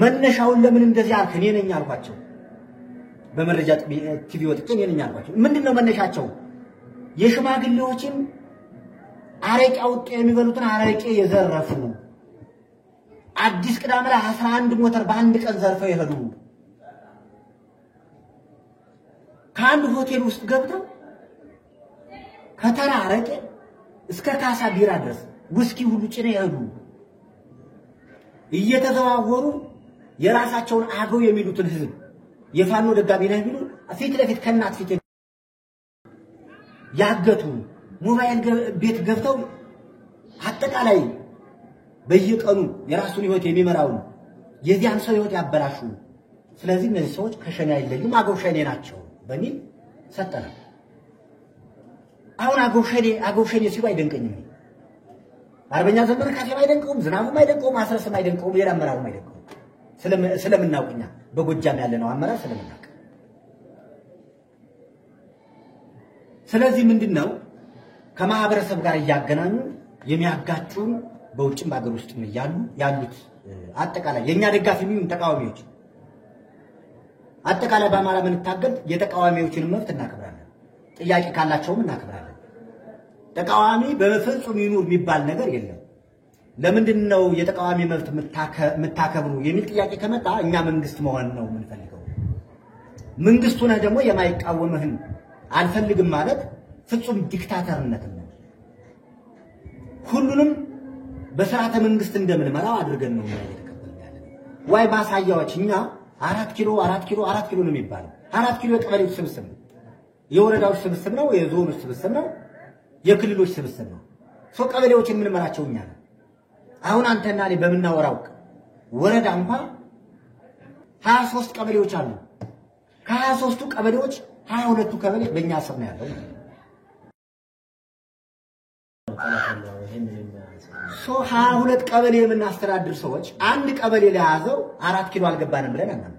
መነሻውን ለምን እንደዚህ አልክ እኔ ነኝ አልኳቸው በመረጃ ቲቪ ወጥቼ እኔ ነኝ አልኳቸው ምንድነው መነሻቸው የሽማግሌዎችን አረቄ አውጥ የሚበሉትን አረቄ የዘረፉ አዲስ ቅዳሜ ላይ 11 ሞተር በአንድ ቀን ዘርፈው ይሄዱ ካንድ ሆቴል ውስጥ ገብተው ከተራ አረቄ እስከ ካሳ ቢራ ድረስ ውስኪ ሁሉ ጭነው ይሄዱ እየተዘዋወሩ የራሳቸውን አገው የሚሉትን ህዝብ የፋኖ ደጋቢ ነህ ቢሉ ፊት ለፊት ከናት ፊት ያገቱ ሞባይል ቤት ገብተው አጠቃላይ በየቀኑ የራሱን ህይወት የሚመራው የዚያን ሰው ህይወት ያበላሹ ስለዚህ እነዚህ ሰዎች ከሸኔ አይለዩም አገው ሸኔ ናቸው በሚል ሰጠና አሁን አገው ሸኔ ሲሉ አይደንቀኝም አርበኛ ዘመነ ካሴም አይደንቀውም ዝናቡም አይደንቀውም አስረስም አይደንቀውም ሌላ አመራሩም አይደንቀውም ስለምናውቅኛ በጎጃም ያለነው አመራር ስለምናውቅ ስለዚህ ምንድነው ከማህበረሰብ ጋር ያገናኙ የሚያጋጩን በውጭም ባገር ውስጥ ያሉት አጠቃላይ የኛ ደጋፊ የሚሆን ተቃዋሚዎች አጠቃላይ በአማራ ምን ታገል የተቃዋሚዎችን መብት እናከብራለን ጥያቄ ካላቸውም እናከብራለን ተቃዋሚ በፍጹም ይኑር የሚባል ነገር የለም ለምንድነው የተቃዋሚ መብት መታከብሩ የሚል ጥያቄ ከመጣ እኛ መንግስት መሆን ነው የምንፈልገው መንግስቱና ደግሞ የማይቃወምህን አልፈልግም ማለት ፍጹም ዲክታተርነት ነው ሁሉንም በስርዓተ መንግስት እንደምንመራው አድርገን ነው የተቀበልን ዋይ ማሳያዎች እኛ 4 ኪሎ ነው የሚባለው 4 ኪሎ የቀበሌዎች ስብስብ ነው የወረዳዎች ስብስብ ነው የዞኖች ስብስብ ነው የክልሎች ስብስብ ነው ሶ ቀበሌዎችን ምንመራቸው እኛ ነው አሁን አንተና እኔ በመናወራው ወረዳ እንኳን 23 ቀበሌዎች አሉ ከ23ቱ ቀበሌዎች 22ቱ ቀበሌ በእኛ ስር ነው ያለው ሶ 22 ቀበሌ የምናስተዳድር ሰዎች አንድ ቀበሌ ላይ ያዘው 4 ኪሎ አልገባንም ብለን አናም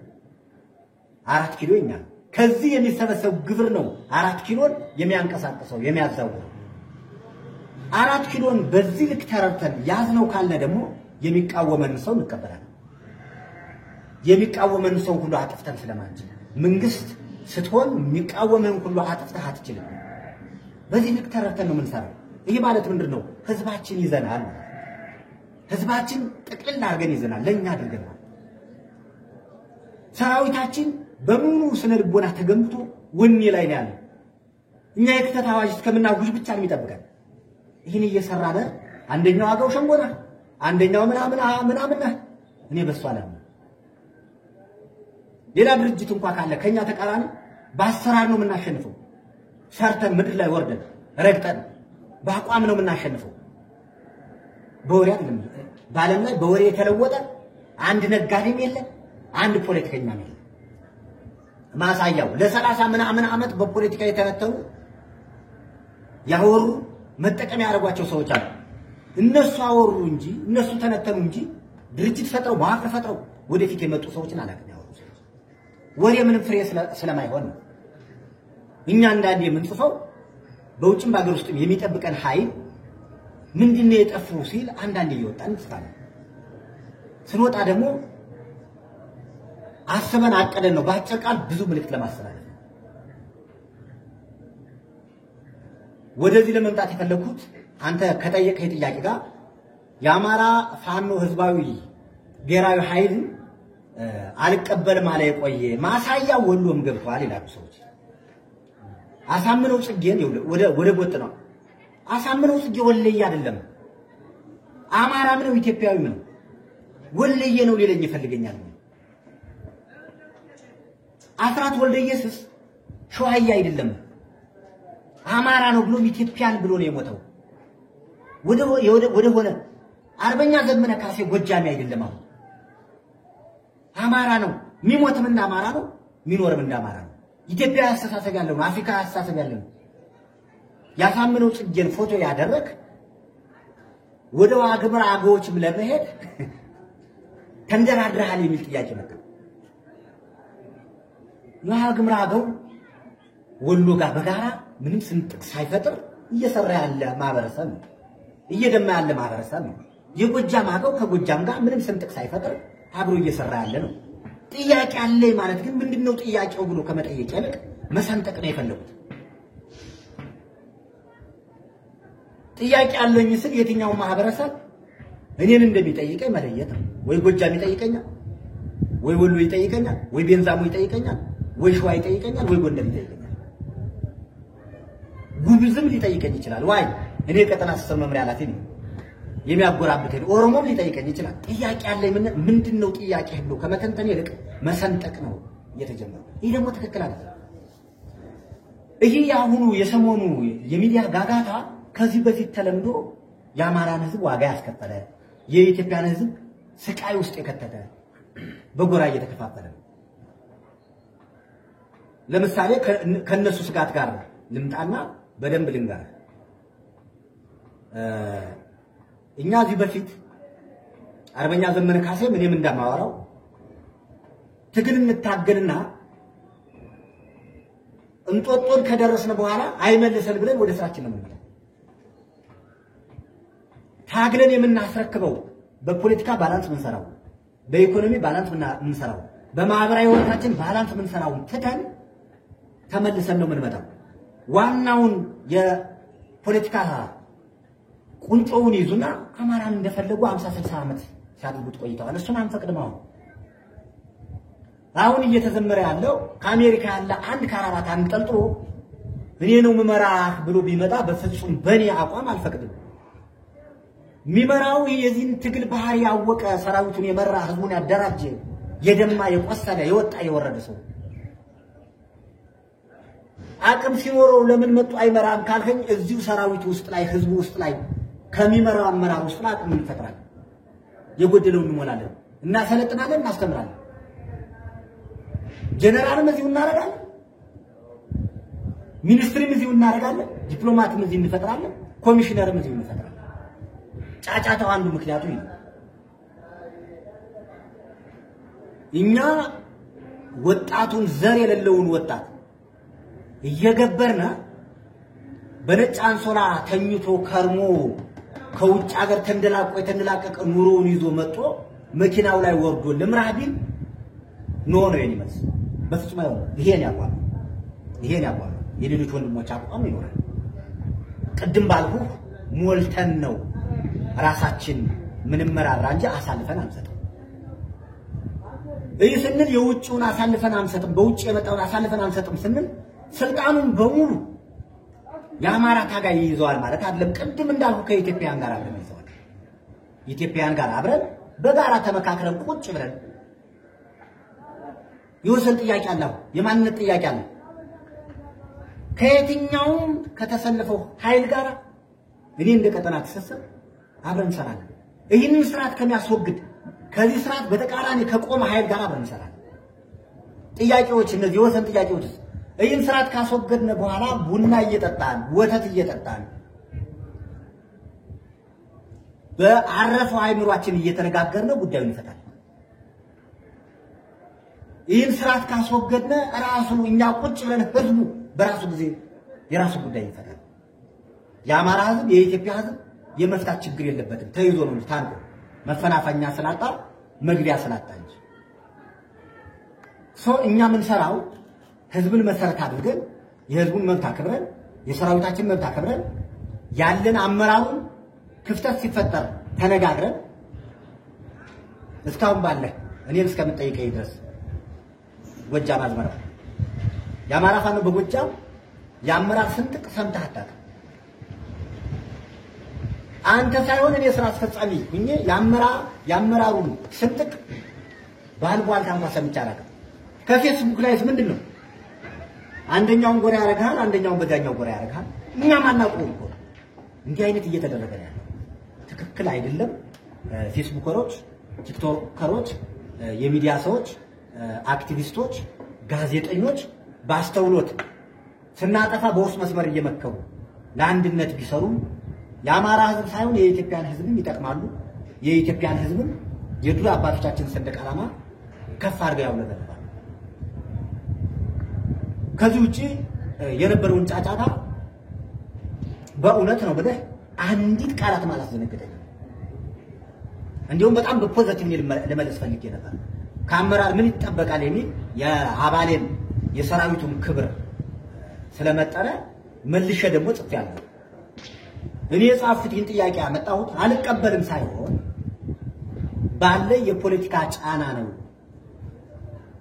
4 ኪሎ እኛ ከዚህ የሚሰበሰብ ግብር ነው 4 ኪሎን የሚያንቀሳቅሰው የሚያዛውረው 4 ኪሎን በዚህ ልክ ተረርተን ያዝነው ካልነ ደግሞ የሚቃወመን ሰው እንቀበላለን የሚቃወመን ሰው ሁሉ አጥፍተን ስለማንችል መንግስት ስትሆን የሚቃወመን ሁሉ አጥፍተህ አትችልም በዚህ ልክ ተረርተን ነው የምንሰራው ይሄ ማለት ምንድነው ህዝባችን ይዘናል ህዝባችን ጥቅል አድርገን ይዘናል ለኛ አድርገናል ሰራዊታችን በሙሉ ስነ ልቦና ተገምቶ ወኔ ላይ ነው ያለው እኛ የክተት አዋጅ እስከምናውጅ ብቻ ነው የሚጠብቀን ይሄን እየሰራነ አንደኛው አገው ሸንጎና አንደኛው ምናምን እኔ በሷ አላም ሌላ ድርጅት እንኳን ካለ ከኛ ተቃራኒ በአሰራር ነው የምናሸንፈው ሰርተን ምድር ላይ ወርደን ረግጠን በአቋም ነው የምናሸንፈው በወሬ አይደለም ባለም ላይ በወሬ የተለወጠ አንድ ነጋዴም የለም አንድ ፖለቲከኛም የለም ማሳያው ለ30 ምናምን አመት በፖለቲካ የተነተኑ ያወሩ መጠቀም ያደርጓቸው ሰዎች አሉ እነሱ አወሩ እንጂ እነሱ ተነተኑ እንጂ ድርጅት ፈጥረው ማዕቀፍ ፈጥረው ወደፊት የመጡ ሰዎችን አላውቅም ያወሩ ሰዎች ወሬ ምንም ፍሬ ስለማይሆን ነው እኛ አንዳንዴ የምንጽፈው በውጭም ባገር ውስጥ የሚጠብቀን ኃይል ምንድነው የጠፋው ሲል አንዳንዴ ይወጣን እንጽፋለን ስንወጣ ደግሞ አስበን አቀደን ነው ባጭር ቃል ብዙ መልእክት ለማስተላለፍ ወደዚህ ለመምጣት የፈለኩት አንተ ከጠየቀኝ ጥያቄ ጋር የአማራ ፋኖ ህዝባዊ ብሔራዊ ኃይል አልቀበልም አለ የቆየ ማሳያ ወሎም ገብቷል ይላሉ ሰዎች አሳምነው ጽጌን ወደ ቦጥ ነው አሳምነው ጽጌ ወለየ አይደለም አማራም ነው ኢትዮጵያዊ ነው ወለየ ነው ሊለኝ ይፈልገኛል አስራት ወልደየስስ ሸዋያ አይደለም አማራ ነው ብሎ ኢትዮጵያን ብሎ ነው የሞተው ወደ ሆነ አርበኛ ዘመነ ካሴ ጎጃሚ አይደለም አማራ ነው የሚሞትም እንደ አማራ ነው የሚኖርም እንደ አማራ ነው ኢትዮጵያ አስተሳሰብ ያለው ነው አፍሪካ አስተሳሰብ ያለው ነው ያሳምነው ጽጌን ፎቶ ያደረክ ወደ ዋግምራ አገዎችም ለመሄድ ተንደራድረሃል የሚል ጥያቄ መጣ። ዋግምራ አገው ወሎ ጋር በጋራ ምንም ስንጥቅ ሳይፈጥር እየሰራ ያለ ማህበረሰብ ነው። እየደማ ያለ ማህበረሰብ ነው። የጎጃም አገው ከጎጃም ጋር ምንም ስንጥቅ ሳይፈጥር አብሮ እየሰራ ያለ ነው። ጥያቄ አለ ማለት ግን ምንድነው ጥያቄው ብሎ ከመጠየቅ ይልቅ መሰንጠቅ ነው የፈለጉት። ጥያቄ አለኝ ስል የትኛው ማህበረሰብ እኔን እንደሚጠይቀኝ መለየት ነው። ወይ ጎጃም ይጠይቀኛል፣ ወይ ወሎ ይጠይቀኛል፣ ወይ ቤንዛሞ ይጠይቀኛል፣ ወይ ሸዋ ይጠይቀኛል፣ ወይ ጎንደር ይጠይቀኛል። ጉብዝም ሊጠይቀኝ ይችላል። ዋይ እኔ ቀጠና አስተሳሰብ መምሪያ ኃላፊ ነኝ። የሚያጎራብት ኦሮሞም ሊጠይቀኝ ይችላል። ጥያቄ አለኝ ምንድነው ጥያቄ ብሎ ከመተንተን ይልቅ መሰንጠቅ ነው የተጀመረው። ይሄ ደግሞ ትክክል አይደለም። ይሄ ያሁኑ የሰሞኑ የሚዲያ ጋጋታ ከዚህ በፊት ተለምዶ የአማራን ህዝብ ዋጋ ያስከፈለ የኢትዮጵያን ህዝብ ስቃይ ውስጥ የከተተ በጎራ እየተከፋፈለ ነው። ለምሳሌ ከነሱ ስጋት ጋር ልምጣና በደንብ ልንገር። እኛ እዚህ በፊት አርበኛ ዘመነ ካሴ ምንም እንደማወራው ትግል እንታገልና እንጦጦን ከደረስን በኋላ አይመለሰን ብለን ወደ ስራችን ነው የምንመጣው። ታግለን የምናስረክበው በፖለቲካ ባላንስ ምንሰራው፣ በኢኮኖሚ ባላንስ ምንሰራው፣ በማህበራዊ ህይወታችን ባላንስ ምንሰራው ትተን ተመልሰን ነው የምንመጣው። ዋናውን የፖለቲካ ቁንጮውን ይዙና አማራን እንደፈለጉ 50-60 ዓመት ሲያድርጉት ቆይተዋል። እሱን አንፈቅድም። አሁን እየተዘመረ ያለው ከአሜሪካ ያለ አንድ ካራባት አንጠልጥሎ እኔ ነው መመራህ ብሎ ቢመጣ በፍጹም በኔ አቋም አልፈቅድም። ሚመራው የዚህን ትግል ባህሪ ያወቀ ሰራዊቱን የመራ ህዝቡን ያደራጀ የደማ የቆሰለ የወጣ የወረደ ሰው አቅም ሲኖረው ለምን መጡ አይመራም ካልከኝ እዚሁ ሰራዊቱ ውስጥ ላይ ህዝቡ ውስጥ ላይ ከሚመራው አመራር ውስጥ አቅም እንፈጥራለን። የጎደለውን እንሞላለን፣ እናሰለጥናለን፣ እናስተምራለን። ጀነራልም እዚሁ እናረጋለን፣ ሚኒስትሪም እዚሁ እናረጋለን፣ ዲፕሎማትም እዚሁ እንፈጥራለን፣ ኮሚሽነርም እዚሁ እንፈጥራለን። ጫጫታው አንዱ ምክንያቱ ይሄ። እኛ ወጣቱን ዘር የሌለውን ወጣት እየገበርና በነጭ አንሶላ ተኝቶ ከርሞ ከውጭ ሀገር ተንደላቀቀ ኑሮውን ይዞ መጥቶ መኪናው ላይ ወርዶ ለምራቢን ነው የሚመስ በፍጹም አይሆንም። ይሄን ያቋም የሌሎች ወንድሞች አቋም ይኖራል። ቅድም ባልኩ ሞልተን ነው ራሳችን ምንም መራራ እንጂ አሳልፈን አንሰጥም። ይህ ስንል የውጭውን አሳልፈን አንሰጥም፣ በውጭ የመጣውን አሳልፈን አንሰጥም ስንል ስልጣኑን በሙሉ የአማራ ታጋይ ይዘዋል ማለት አይደለም። ቅድም እንዳልኩ ከኢትዮጵያን ጋር አብረን ይዘዋል። ኢትዮጵያን ጋር አብረን በጋራ ተመካክረን ቁጭ ብለን የወሰን ጥያቄ አለ፣ የማንነት ጥያቄ አለ። ከየትኛውም ከተሰለፈው ኃይል ጋር እኔ እንደ ቀጠና ተሰሰብ አብረን እንሰራለን። ይህንን ስርዓት ከሚያስወግድ ከዚህ ስርዓት በተቃራኒ ከቆመ ኃይል ጋር አብረን እንሰራለን። ጥያቄዎች እነዚህ የወሰን ጥያቄዎች ይህን ስርዓት ካስወገድን በኋላ ቡና እየጠጣን ወተት እየጠጣን በአረፈው አይምሯችን እየተነጋገርን ጉዳዩን እንፈታለን። ይህን ስርዓት ካስወገድን ራሱ እኛ ቁጭ ብለን ህዝቡ በራሱ ጊዜ የራሱ ጉዳይ ይፈታል። የአማራ ህዝብ የኢትዮጵያ ህዝብ የመፍታት ችግር የለበትም። ተይዞ ነው ታንቆ መፈናፈኛ ስላጣ መግቢያ ስላጣ እንጂ እኛ ምን ሰራው ህዝብን መሰረት አድርገን የህዝቡን መብት አክብረን የሰራዊታችን መብት አክብረን ያለን አመራሩን ክፍተት ሲፈጠር ተነጋግረን እስካሁን ባለ እኔን እስከምጠይቀኝ ድረስ ጎጃም አዝመራ የአማራ ፋኖ በጎጃም የአመራር ስንጥቅ ሰምተህ አታውቅም። አንተ ሳይሆን እኔ ስራ አስፈጻሚ ሁኜ የአመራሩን ስንጥቅ ባልቧልታ እንኳን ሰምቼ አላውቅም። ከፌስቡክ ላይ ምንድነው አንደኛውን ጎራ ያረጋል፣ አንደኛውን በዛኛው ጎራ ያረጋል። እኛ ማናውቀው እኮ እንዲህ አይነት እየተደረገ ነው ያለው። ትክክል አይደለም። ፌስቡከሮች፣ ቲክቶከሮች፣ የሚዲያ ሰዎች፣ አክቲቪስቶች፣ ጋዜጠኞች ባስተውሎት ስናጠፋ በውስጥ መስመር እየመከሩ ለአንድነት ቢሰሩ የአማራ ህዝብ ሳይሆን የኢትዮጵያን ህዝብም ይጠቅማሉ። የኢትዮጵያን ህዝብም የድሮ አባቶቻችን ሰንደቅ ዓላማ ከፍ አድርገው ያውለበልባሉ። ከዚህ ውጪ የነበረውን ጫጫታ በእውነት ነው ብለህ አንዲት ቃላት ማለት ዘነገደኝ። እንዲሁም በጣም በፖዚቲቭ ለመለስ ፈልጌ ነበር። ከአመራር ምን ይጠበቃል የሚል የአባሌን የሰራዊቱን ክብር ስለመጠረ መልሼ ደግሞ ጽፌያለሁ። እኔ የጻፍኩትን ጥያቄ አመጣሁት አልቀበልም ሳይሆን ባለ የፖለቲካ ጫና ነው፣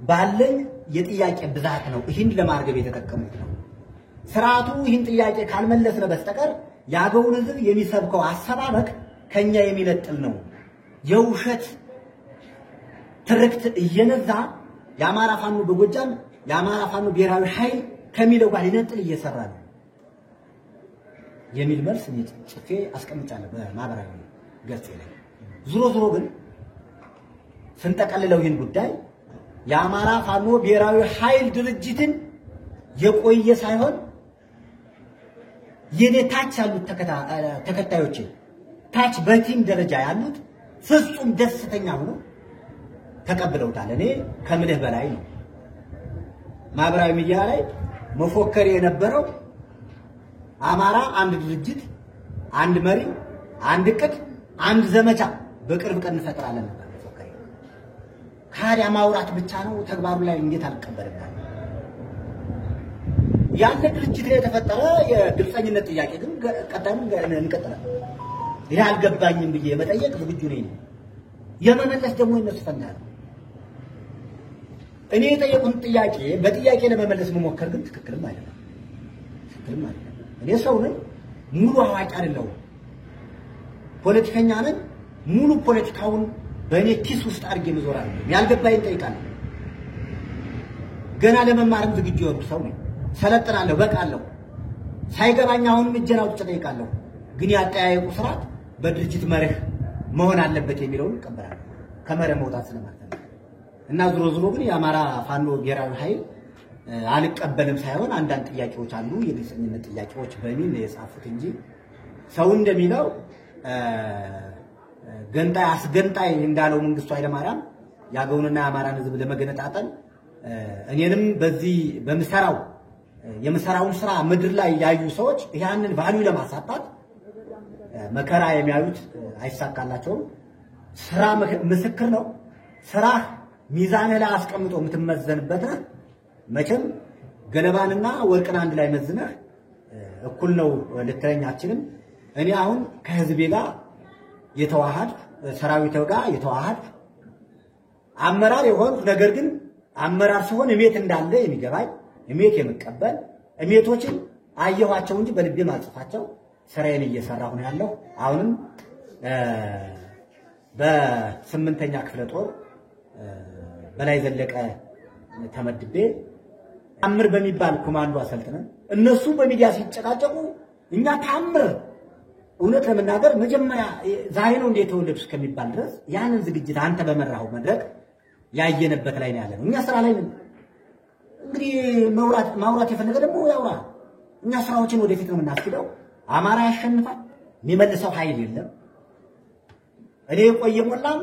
ባለኝ የጥያቄ ብዛት ነው ይህን ለማርገብ የተጠቀሙት ነው። ስርዓቱ ይህን ጥያቄ ካልመለስነ በስተቀር ያገውን ህዝብ የሚሰብከው አሰባበክ ከኛ የሚነጥል ነው። የውሸት ትርክት እየነዛ የአማራ ፋኖ በጎጃም የአማራ ፋኖ ብሔራዊ ኃይል ከሚለው ጋር ሊነጥል እየሰራ ነው የሚል መልስ ጽፌ አስቀምጫለሁ በማህበራዊ ገጽ ላይ። ዙሮ ግን ስንጠቀልለው ይህን ጉዳይ የአማራ ፋኖ ብሔራዊ ኃይል ድርጅትን የቆየ ሳይሆን የኔ ታች ያሉት ተከታዮች ታች በቲም ደረጃ ያሉት ፍጹም ደስተኛ ሆነው ተቀብለውታል። እኔ ከምልህ በላይ ነው። ማህበራዊ ሚዲያ ላይ መፎከር የነበረው አማራ አንድ ድርጅት፣ አንድ መሪ፣ አንድ ቅድ፣ አንድ ዘመቻ በቅርብ ቀን እንፈጥራለን ነበር መፎከር። ካዲያ ማውራት ብቻ ነው ተግባሩ ላይ እንዴት አልቀበልም? ያን ድርጅት ላይ የተፈጠረ የግልጸኝነት ጥያቄ ግን ቀጣዩን እንቀጥላለን። ይሄ አልገባኝም ብዬ መጠየቅ ዝግጁ ነኝ። የመመለስ ደግሞ እነሱ ፈናል። እኔ የጠየቁን ጥያቄ በጥያቄ ለመመለስ መሞከር ግን ትክክልም አይደለም። እኔ ሰው ነኝ፣ ሙሉ አዋቂ አይደለሁም። ፖለቲከኛ ነኝ፣ ሙሉ ፖለቲካውን በእኔ ኪስ ውስጥ አድርጌ መዞራለሁ። ያልገባኝ ጠይቃለሁ። ገና ለመማርም ዝግጁ የሆንኩ ሰው ነኝ። ሰለጥናለሁ፣ በቃለሁ። ሳይገባኝ አሁንም እጄን አውጥቼ ጠይቃለሁ። ግን ያጠያየቁ ስርዓት በድርጅት መርህ መሆን አለበት የሚለውን እቀበላለሁ። ከመርህ መውጣት ስለማልፈልግ እና ዙሮ ግን የአማራ ፋኖ ብሔራዊ ኃይል አልቀበልም ሳይሆን አንዳንድ ጥያቄዎች አሉ፣ የግልጽኝነት ጥያቄዎች በሚል የጻፉት እንጂ ሰው እንደሚለው ገንጣይ አስገንጣይ እንዳለው መንግስቱ ኃይለማርያም ያገውንና የአማራን ህዝብ ለመገነጣጠል እኔንም በዚህ የምሰራውን ስራ ምድር ላይ ያዩ ሰዎች ያንን ቫልዩ ለማሳጣት መከራ የሚያዩት አይሳካላቸውም። ስራ ምስክር ነው። ስራ ሚዛን ላይ አስቀምጦ የምትመዘንበት መቼም ገለባንና ወርቅን አንድ ላይ መዝነህ እኩል ነው ልትለኝ አትችልም። እኔ አሁን ከህዝቤ ጋር የተዋሃድኩ ሰራዊቱ ጋር የተዋሃድኩ አመራር የሆንኩ ነገር ግን አመራር ሲሆን እሜት እንዳለ የሚገባኝ እሜት የምቀበል እሜቶችን አየኋቸው እንጂ በልቤ ማጽፋቸው ስራዬን እየሰራሁ ነው ያለው። አሁንም በ8ኛ ክፍለ ጦር በላይ ዘለቀ ተመድቤ ታምር በሚባል ኮማንዶ አሰልጥነን እነሱ በሚዲያ ሲጨቃጨቁ እኛ ታምር እውነት ለመናገር መጀመሪያ ዛሬ ነው እንዴት ተወለድሽ ከሚባል ድረስ ያንን ዝግጅት አንተ በመራው መድረክ ያየነበት ላይ ነው ያለነው። እኛ ስራ ላይ ነን። እንግዲህ ማውራት የፈለገ ደግሞ ያውራ። እኛ ስራዎችን ወደፊት ነው የምናስኬደው። አማራ ያሸንፋል፣ የሚመልሰው ኃይል የለም። እኔ የቆየ ሞላም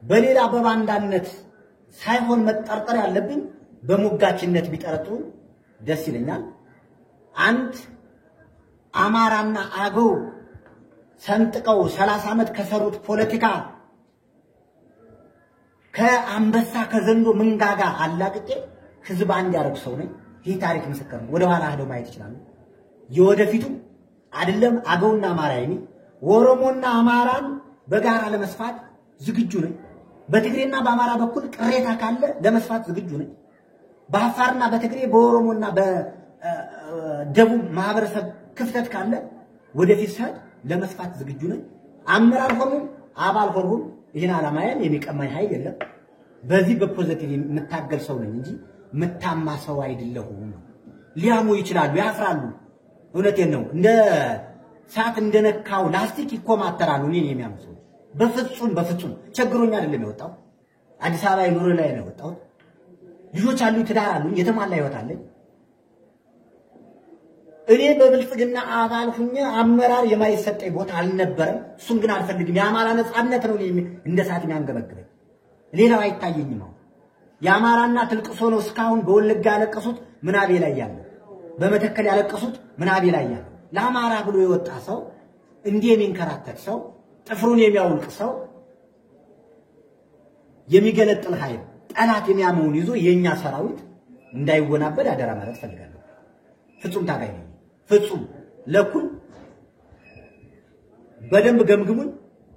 በሌላ በባንዳነት ሳይሆን መጠርጠር ያለብን በሙጋችነት ቢጠረጥሩ ደስ ይለኛል። አንድ አማራና አገው ሰንጥቀው 30 ዓመት ከሰሩት ፖለቲካ ከአንበሳ ከዘንዶ መንጋጋ አላቅቄ ህዝብ አንድ ያደረጉ ሰው ነኝ። ይህ ታሪክ ምስክር ነው። ወደ ኋላ ሄደው ማየት ይችላሉ። የወደፊቱ አይደለም አገውና አማራ የሚል ኦሮሞና አማራን በጋራ ለመስፋት ዝግጁ ነኝ። በትግሬና በአማራ በኩል ቅሬታ ካለ ለመስፋት ዝግጁ ነኝ። በአፋርና በትግሬ በኦሮሞና በደቡብ ማህበረሰብ ክፍተት ካለ ወደፊት ሰድ ለመስፋት ዝግጁ ነኝ። አመራር ሆኖ አባል ሆኖ ይህን ዓላማዬን የሚቀማኝ ኃይል የለም። በዚህ በፖዚቲቭ የምታገል ሰው ነኝ እንጂ መታማ ሰው አይደለሁም። ሊያሙ ይችላሉ፣ ያፍራሉ። እውነቴን ነው። እንደ ሳት እንደነካው ላስቲክ ይኮማተራሉ። እኔን የሚያምሱ በፍጹም ቸግሮኛ አይደለም የወጣው። አዲስ አበባ ኑሮ ላይ ነው የወጣው። ልጆች አሉ፣ ትዳር አሉ፣ የተሟላ ህይወት አለኝ። እኔ በብልጽግና አባል ሁኜ አመራር የማይሰጠኝ ቦታ አልነበረም። እሱን ግን አልፈልግም። የአማራ ነፃነት ነው እንደ ሰዓት የሚያንገበግበኝ። ሌላው አይታየኝም ነው። የአማራና ትልቅሶ ነው እስካሁን በወለጋ ያለቀሱት ምናቤ ላይ ያለ፣ በመተከል ያለቀሱት ምናቤ ላይ ያለ። ለአማራ ብሎ የወጣ ሰው እንዲህ የሚንከራተት ሰው ጥፍሩን የሚያውልቅ ሰው የሚገለጥል ኃይል ጠላት የሚያመውን ይዞ የኛ ሰራዊት እንዳይወናበድ አደራ ማለት ፈልጋለሁ። ፍጹም ታጋይ ነኝ። ፍጹም ለኩል በደንብ ገምግሙኝ፣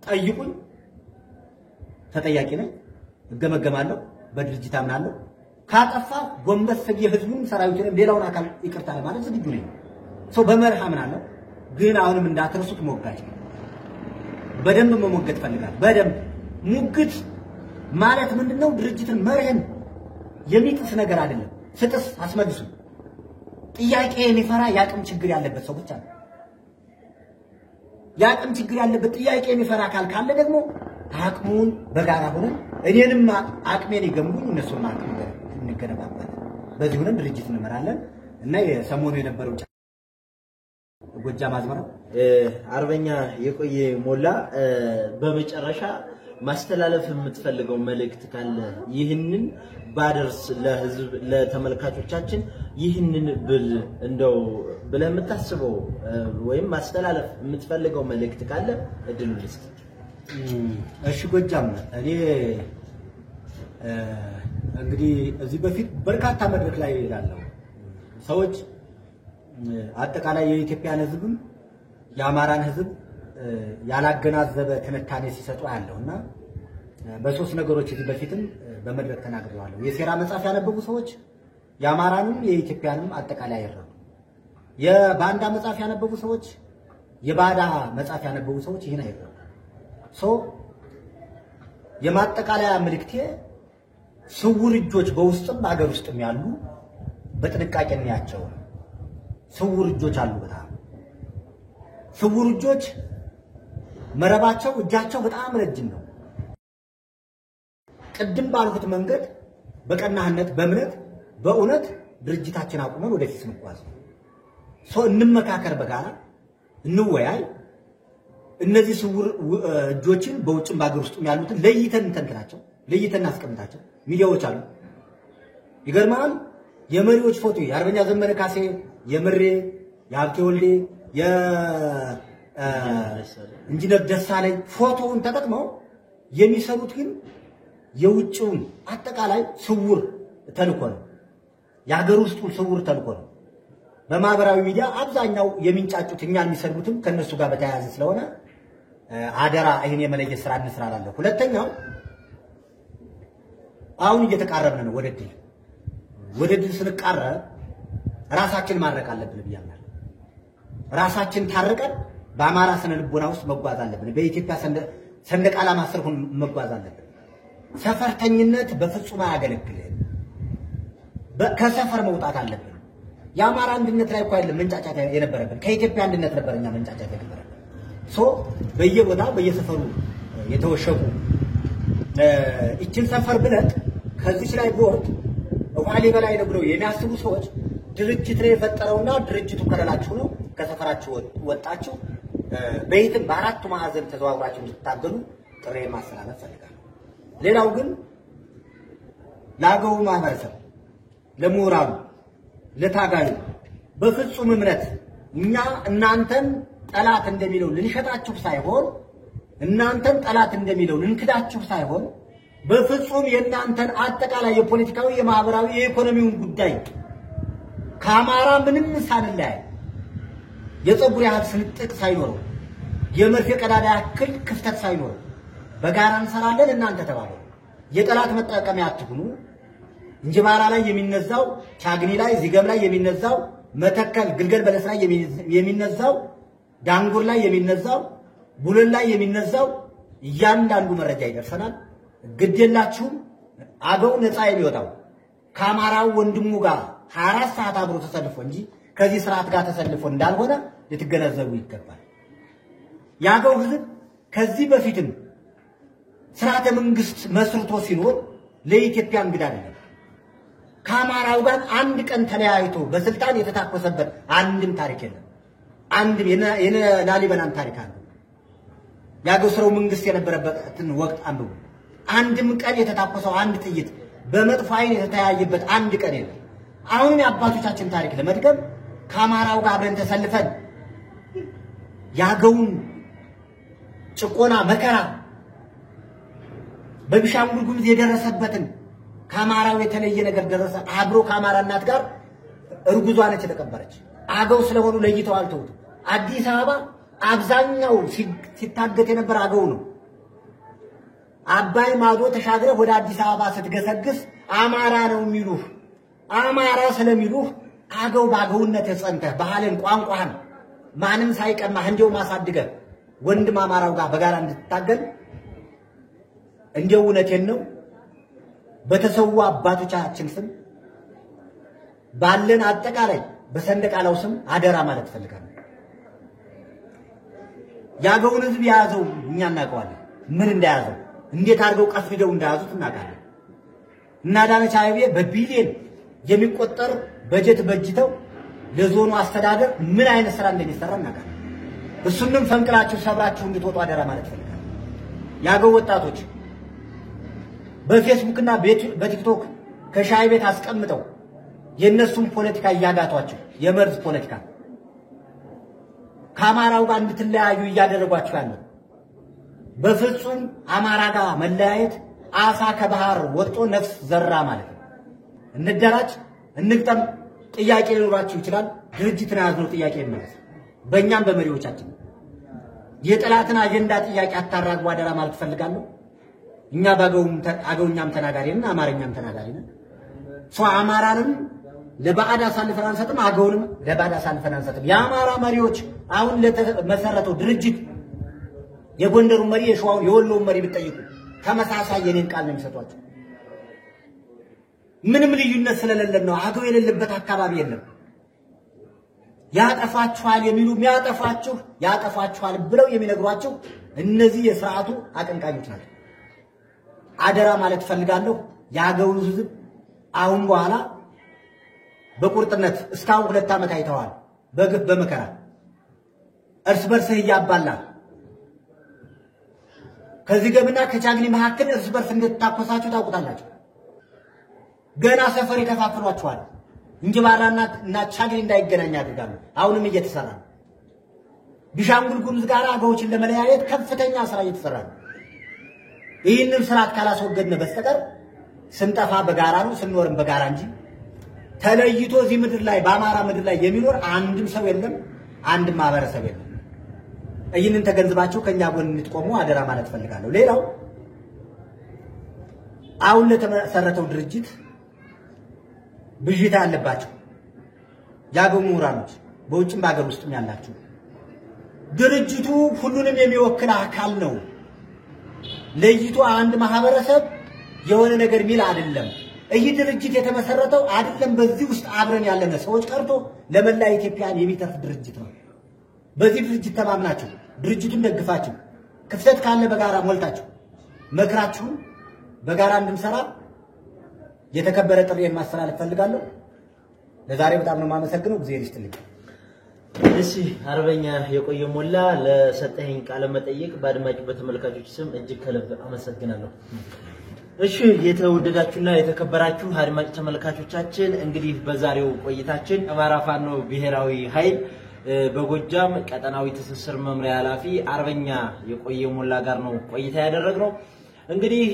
ጠይቁኝ። ተጠያቂ ነኝ፣ እገመገማለሁ፣ በድርጅት አምናለሁ። ካጠፋ ጎንበስ ብዬ ህዝቡን ሰራዊቱን ሌላውን አካል ይቅርታ ለማለት ዝግጁ ነኝ። ሰው በመርህ አምናለሁ። ግን አሁንም እንዳትረሱት ሞጋጭ በደንብ መሞገት ፈልጋለሁ። በደንብ ሙግት ማለት ምንድነው? ድርጅትን መርህን የሚጥስ ነገር አይደለም። ስጥስ አስመልሱ። ጥያቄ የሚፈራ ያቅም ችግር ያለበት ሰው ብቻ ነው። ያቅም ችግር ያለበት ጥያቄ የሚፈራ አካል ካለ ደግሞ አቅሙን በጋራ ሆነን እኔንም አቅሜን ይገምጉኝ እነሱንም አቅም እንገነባበት። በዚህ ሆነን ድርጅት እንመራለን እና የሰሞኑ የነበረው ጎጃም አዝመራ አርበኛ የቆየ ሞላ በመጨረሻ ማስተላለፍ የምትፈልገው መልእክት ካለ ይህንን ባደርስ ለህዝብ ለተመልካቾቻችን ይህንን ብል እንደው ብለህ የምታስበው ወይም ማስተላለፍ የምትፈልገው መልእክት ካለ እድሉ ልስጥ። እሺ ጎጃም እኔ እንግዲህ እዚህ በፊት በርካታ መድረክ ላይ ያለው ሰዎች አጠቃላይ የኢትዮጵያን ህዝብም የአማራን ህዝብ ያላገናዘበ ትንታኔ ሲሰጡ ያለውና በሶስት ነገሮች እዚህ በፊትም በመድረክ ተናግረዋለሁ። የሴራ መጽሐፍ ያነበቡ ሰዎች የአማራንም የኢትዮጵያንም አጠቃላይ ያረዱ፣ የባንዳ መጽሐፍ ያነበቡ ሰዎች የባዳ መጽሐፍ ያነበቡ ሰዎች ይሄን አይረዱ። የማጠቃለያ መልእክቴ ስውር እጆች በውስጥም በአገር ውስጥም ያሉ በጥንቃቄ እንያቸው። ስውር እጆች አሉ። በጣም ስውር እጆች መረባቸው እጃቸው በጣም ረጅም ነው። ቅድም ባልኩት መንገድ በቀናህነት በእምነት በእውነት ድርጅታችን አቁመን ወደፊት እንጓዝ። እንመካከር፣ በጋራ እንወያይ። እነዚህ ስውር እጆችን በውጭም በአገር ውስጥም ያሉትን ለይተን እንተንትናቸው፣ ለይተን እናስቀምጣቸው። ሚዲያዎች አሉ። ይገርማል። የመሪዎች ፎቶ የአርበኛ ዘመነ ካሴ፣ የምሬ፣ የሀብቴ ወልዴ፣ የኢንጂነር ደሳለኝ ፎቶውን ተጠቅመው የሚሰሩት ግን የውጭውን አጠቃላይ ስውር ተልኮ ነው። የሀገር ውስጡ ስውር ተልኮ ነው። በማህበራዊ ሚዲያ አብዛኛው የሚንጫጩት እኛን የሚሰሩትም ከነሱ ጋር በተያያዘ ስለሆነ አደራ ይሄን የመለየት ስራ እንስራላለሁ። ሁለተኛው አሁን እየተቃረብን ነው ወደ ድል ስንቃረብ ራሳችን ማድረቅ አለብን ብያለሁ። ራሳችን ታርቀን በአማራ ስነ ልቦና ውስጥ መጓዝ አለብን። በኢትዮጵያ ሰንደቅ ዓላማ ስር ሆነን መጓዝ አለብን። ሰፈርተኝነት በፍጹም አያገለግልም። ከሰፈር መውጣት አለብን። የአማራ አንድነት ላይ እኮ አይደለም መንጫጫት የነበረብን፣ ከኢትዮጵያ አንድነት ነበር እኛ መንጫጫት የነበረብን። በየቦታው በየሰፈሩ የተወሸቁ እችን ሰፈር ብለጥ ከዚህ ላይ ቦርድ ውሃሌ በላይ ነው ብለው የሚያስቡ ሰዎች ድርጅት ነው የፈጠረውና ድርጅቱ ከለላችሁ ነው። ከሰፈራችሁ ወጣችሁ በየትም በአራቱ ማዕዘን ተዘዋውራችሁ እንድትታገሉ ጥሪ ማስተላለፍ ፈልጋለሁ። ሌላው ግን ለአገው ማህበረሰብ፣ ለምሁራኑ፣ ለታጋዩ በፍጹም እምነት እኛ እናንተን ጠላት እንደሚለው ልንሸጣችሁ ሳይሆን እናንተን ጠላት እንደሚለው ልንክዳችሁ ሳይሆን በፍጹም የእናንተን አጠቃላይ የፖለቲካዊ፣ የማህበራዊ፣ የኢኮኖሚውን ጉዳይ ከአማራ ምንም ሳንለያይ የፀጉር ያህል ስንጥቅ ሳይኖረው የመርፌ ቀዳዳ ያክል ክፍተት ሳይኖረው በጋራ እንሰራለን። እናንተ ተባሉ የጠላት መጠቀሚያ አትሁኑ። እንጅባራ ላይ የሚነዛው፣ ቻግኒ ላይ፣ ዚገም ላይ የሚነዛው፣ መተከል ግልገል በለስ ላይ የሚነዛው፣ ዳንጉር ላይ የሚነዛው፣ ቡለን ላይ የሚነዛው እያንዳንዱ መረጃ ይደርሰናል። ግዴላችሁም አገው ነፃ የሚወጣው ከአማራው ወንድሙ ጋር 24 ሰዓት አብሮ ተሰልፎ እንጂ ከዚህ ስርዓት ጋር ተሰልፎ እንዳልሆነ ልትገነዘቡ ይገባል። ያገው ህዝብ ከዚህ በፊትም ስርዓተ መንግስት መስርቶ ሲኖር ለኢትዮጵያ እንግዳ አይደለም። ከአማራው ጋር አንድ ቀን ተለያይቶ በስልጣን የተታኮሰበት አንድም ታሪክ የለም። አንድም የላሊበላን ታሪክ አለ። የአገው ስርወ መንግስት የነበረበትን ወቅት አንብቡ። አንድም ቀን የተታኮሰው አንድ ጥይት በመጥፎ አይን የተተያየበት አንድ ቀን የለም። አሁን የአባቶቻችን ታሪክ ለመድገም ከአማራው ጋር አብረን ተሰልፈን ያገውን ጭቆና መከራ በቢሻንጉል ጉሙዝ የደረሰበትን ከአማራው የተለየ ነገር ደረሰ። አብሮ ከአማራ እናት ጋር እርጉዟ ነች የተቀበረች። አገው ስለሆኑ ለይተው አልተውት። አዲስ አበባ አብዛኛው ሲታገት የነበረ አገው ነው። አባይ ማዶ ተሻግረ ወደ አዲስ አበባ ስትገሰግስ አማራ ነው የሚሉህ። አማራ ስለሚሉህ አገው ባገውነት ጸንተህ ባህልን ቋንቋን ማንም ሳይቀማህ እንደው ማሳድገህ ወንድም አማራው ጋር በጋራ እንድትታገል እንደው እውነቴን ነው በተሰዋ አባቶቻችን ስም ባለን አጠቃላይ በሰንደቃላው ስም አደራ ማለት ፈልጋለሁ። ያገውን ህዝብ ያዘው እኛ እናውቀዋለን። ምን እንደያዘው እንዴት አድርገው ቀፍደው እንዳያዙት እናውቃለን። እና ዳነች አቤቤ በቢሊየን የሚቆጠር በጀት በጅተው ለዞኑ አስተዳደር ምን አይነት ስራ እንደሚሰራ እናውቃለን። እሱንም ፈንቅላችሁ ሰብራችሁ እንድትወጡ አደራ ማለት ፈልጋለሁ። ያገው ወጣቶች በፌስቡክ እና በቲክቶክ ከሻይ ቤት አስቀምጠው የነሱን ፖለቲካ ያጋቷቸው የመርዝ ፖለቲካ ከአማራው ጋር እንድትለያዩ እያደረጓችሁ ያለው በፍጹም አማራ ጋር መለያየት አሳ ከባህር ወጥቶ ነፍስ ዘራ ማለት ነው። እንደራጅ እንግጠም ጥያቄ ሊኖራችሁ ይችላል። ድርጅትን ያዝነው ጥያቄ ማለት በእኛም በመሪዎቻችን የጠላትን አጀንዳ ጥያቄ አታራግቡ አደራ ማለት ፈልጋለሁ። እኛ አገውኛም ተናጋሪ ነን፣ አማርኛም ተናጋሪ ነን። ሰው አማራንም ለባዕድ አሳልፈን አንሰጥም፣ አገውንም ለባዕድ አሳልፈን አንሰጥም። የአማራ መሪዎች አሁን ለተመሰረተው ድርጅት የጎንደሩ መሪ የሸዋው የወሎው መሪ ብትጠይቁ ተመሳሳይ የኔን ቃል ነው የሚሰጧቸው። ምንም ልዩነት ስለሌለን ነው። አገው የሌለበት አካባቢ የለም። ያጠፋችኋል የሚሉ ያጠፋችኋል ብለው የሚነግሯቸው እነዚህ የሥርዓቱ አቀንቃኞች ናቸው። አደራ ማለት ፈልጋለሁ። ያገው ህዝብ አሁን በኋላ በቁርጥነት እስካሁን 2 ዓመት አይተዋል። በግፍ በመከራ እርስ በርስ ያባላ ከዚህ ገብና ከቻግኒ መካከል እርስ በርስ እንደተታኮሳችሁ ታውቁታላችሁ። ገና ሰፈር ይከፋፍሏችኋል። እንጅባራና ቻግኒ እንዳይገናኝ አድርጋሉ። አሁንም እየተሰራ ነው። ቢሻንጉል ጉሙዝ ጋር አገዎችን ለመለያየት ከፍተኛ ስራ እየተሰራ ነው። ይህንን ስርዓት ካላስወገድን በስተቀር ስንጠፋ በጋራ ነው፣ ስንኖርም በጋራ እንጂ ተለይቶ እዚህ ምድር ላይ በአማራ ምድር ላይ የሚኖር አንድም ሰው የለም፣ አንድም ማህበረሰብ የለም። ይህንን ተገንዝባችሁ ከኛ ጎን እንድትቆሙ አደራ ማለት ፈልጋለሁ። ሌላው አሁን ለተመሰረተው ድርጅት ብዥታ ያለባችሁ ያገው ምሁራኖች በውጭም በአገር ውስጥም ያላችሁ ድርጅቱ ሁሉንም የሚወክል አካል ነው። ለይቶ አንድ ማህበረሰብ የሆነ ነገር ሚል አይደለም። ይህ ድርጅት የተመሰረተው አይደለም በዚህ ውስጥ አብረን ያለነ ሰዎች ቀርቶ ለመላ ኢትዮጵያን የሚተርፍ ድርጅት ነው። በዚህ ድርጅት ተማምናችሁ ድርጅቱን ደግፋችሁ ክፍተት ካለ በጋራ ሞልታችሁ መክራችሁ በጋራ እንድንሰራ የተከበረ ጥሪዬን ማስተላለፍ ፈልጋለሁ። ለዛሬ በጣም ነው የማመሰግነው። እግዚአብሔር ይስጥልኝ። እሺ አርበኛ የቆየ ሞላ ለሰጠኝ ቃለ መጠይቅ በአድማጭ በተመልካቾች ስም እጅግ ከልብ አመሰግናለሁ። እሺ የተወደዳችሁና የተከበራችሁ አድማጭ ተመልካቾቻችን እንግዲህ በዛሬው ቆይታችን አማራ ፋኖ ብሔራዊ ኃይል በጎጃም ቀጠናዊ ትስስር መምሪያ ኃላፊ አርበኛ የቆየ ሞላ ጋር ነው ቆይታ ያደረግነው። እንግዲህ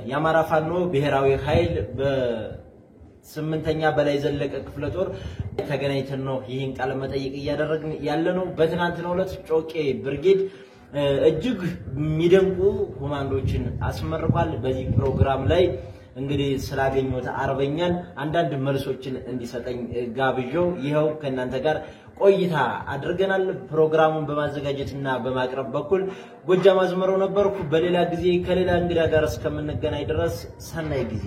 የአማራ ፋኖ ብሔራዊ ኃይል በ8ኛ በላይ ዘለቀ ክፍለ ጦር ተገናኝተን ነው ይህን ቃለ መጠይቅ እያደረግን ያለነው። በትናንትናው ዕለት ጮቄ ብርጌድ እጅግ የሚደንቁ ኮማንዶችን አስመርቋል። በዚህ ፕሮግራም ላይ እንግዲህ ስላገኙት አርበኛን አንዳንድ መልሶችን እንዲሰጠኝ ጋብዤው ይሄው ከእናንተ ጋር ቆይታ አድርገናል። ፕሮግራሙን በማዘጋጀትና በማቅረብ በኩል ጎጃም አዝመረው ነበርኩ። በሌላ ጊዜ ከሌላ እንግዳ ጋር እስከምንገናኝ ድረስ ሰናይ ጊዜ።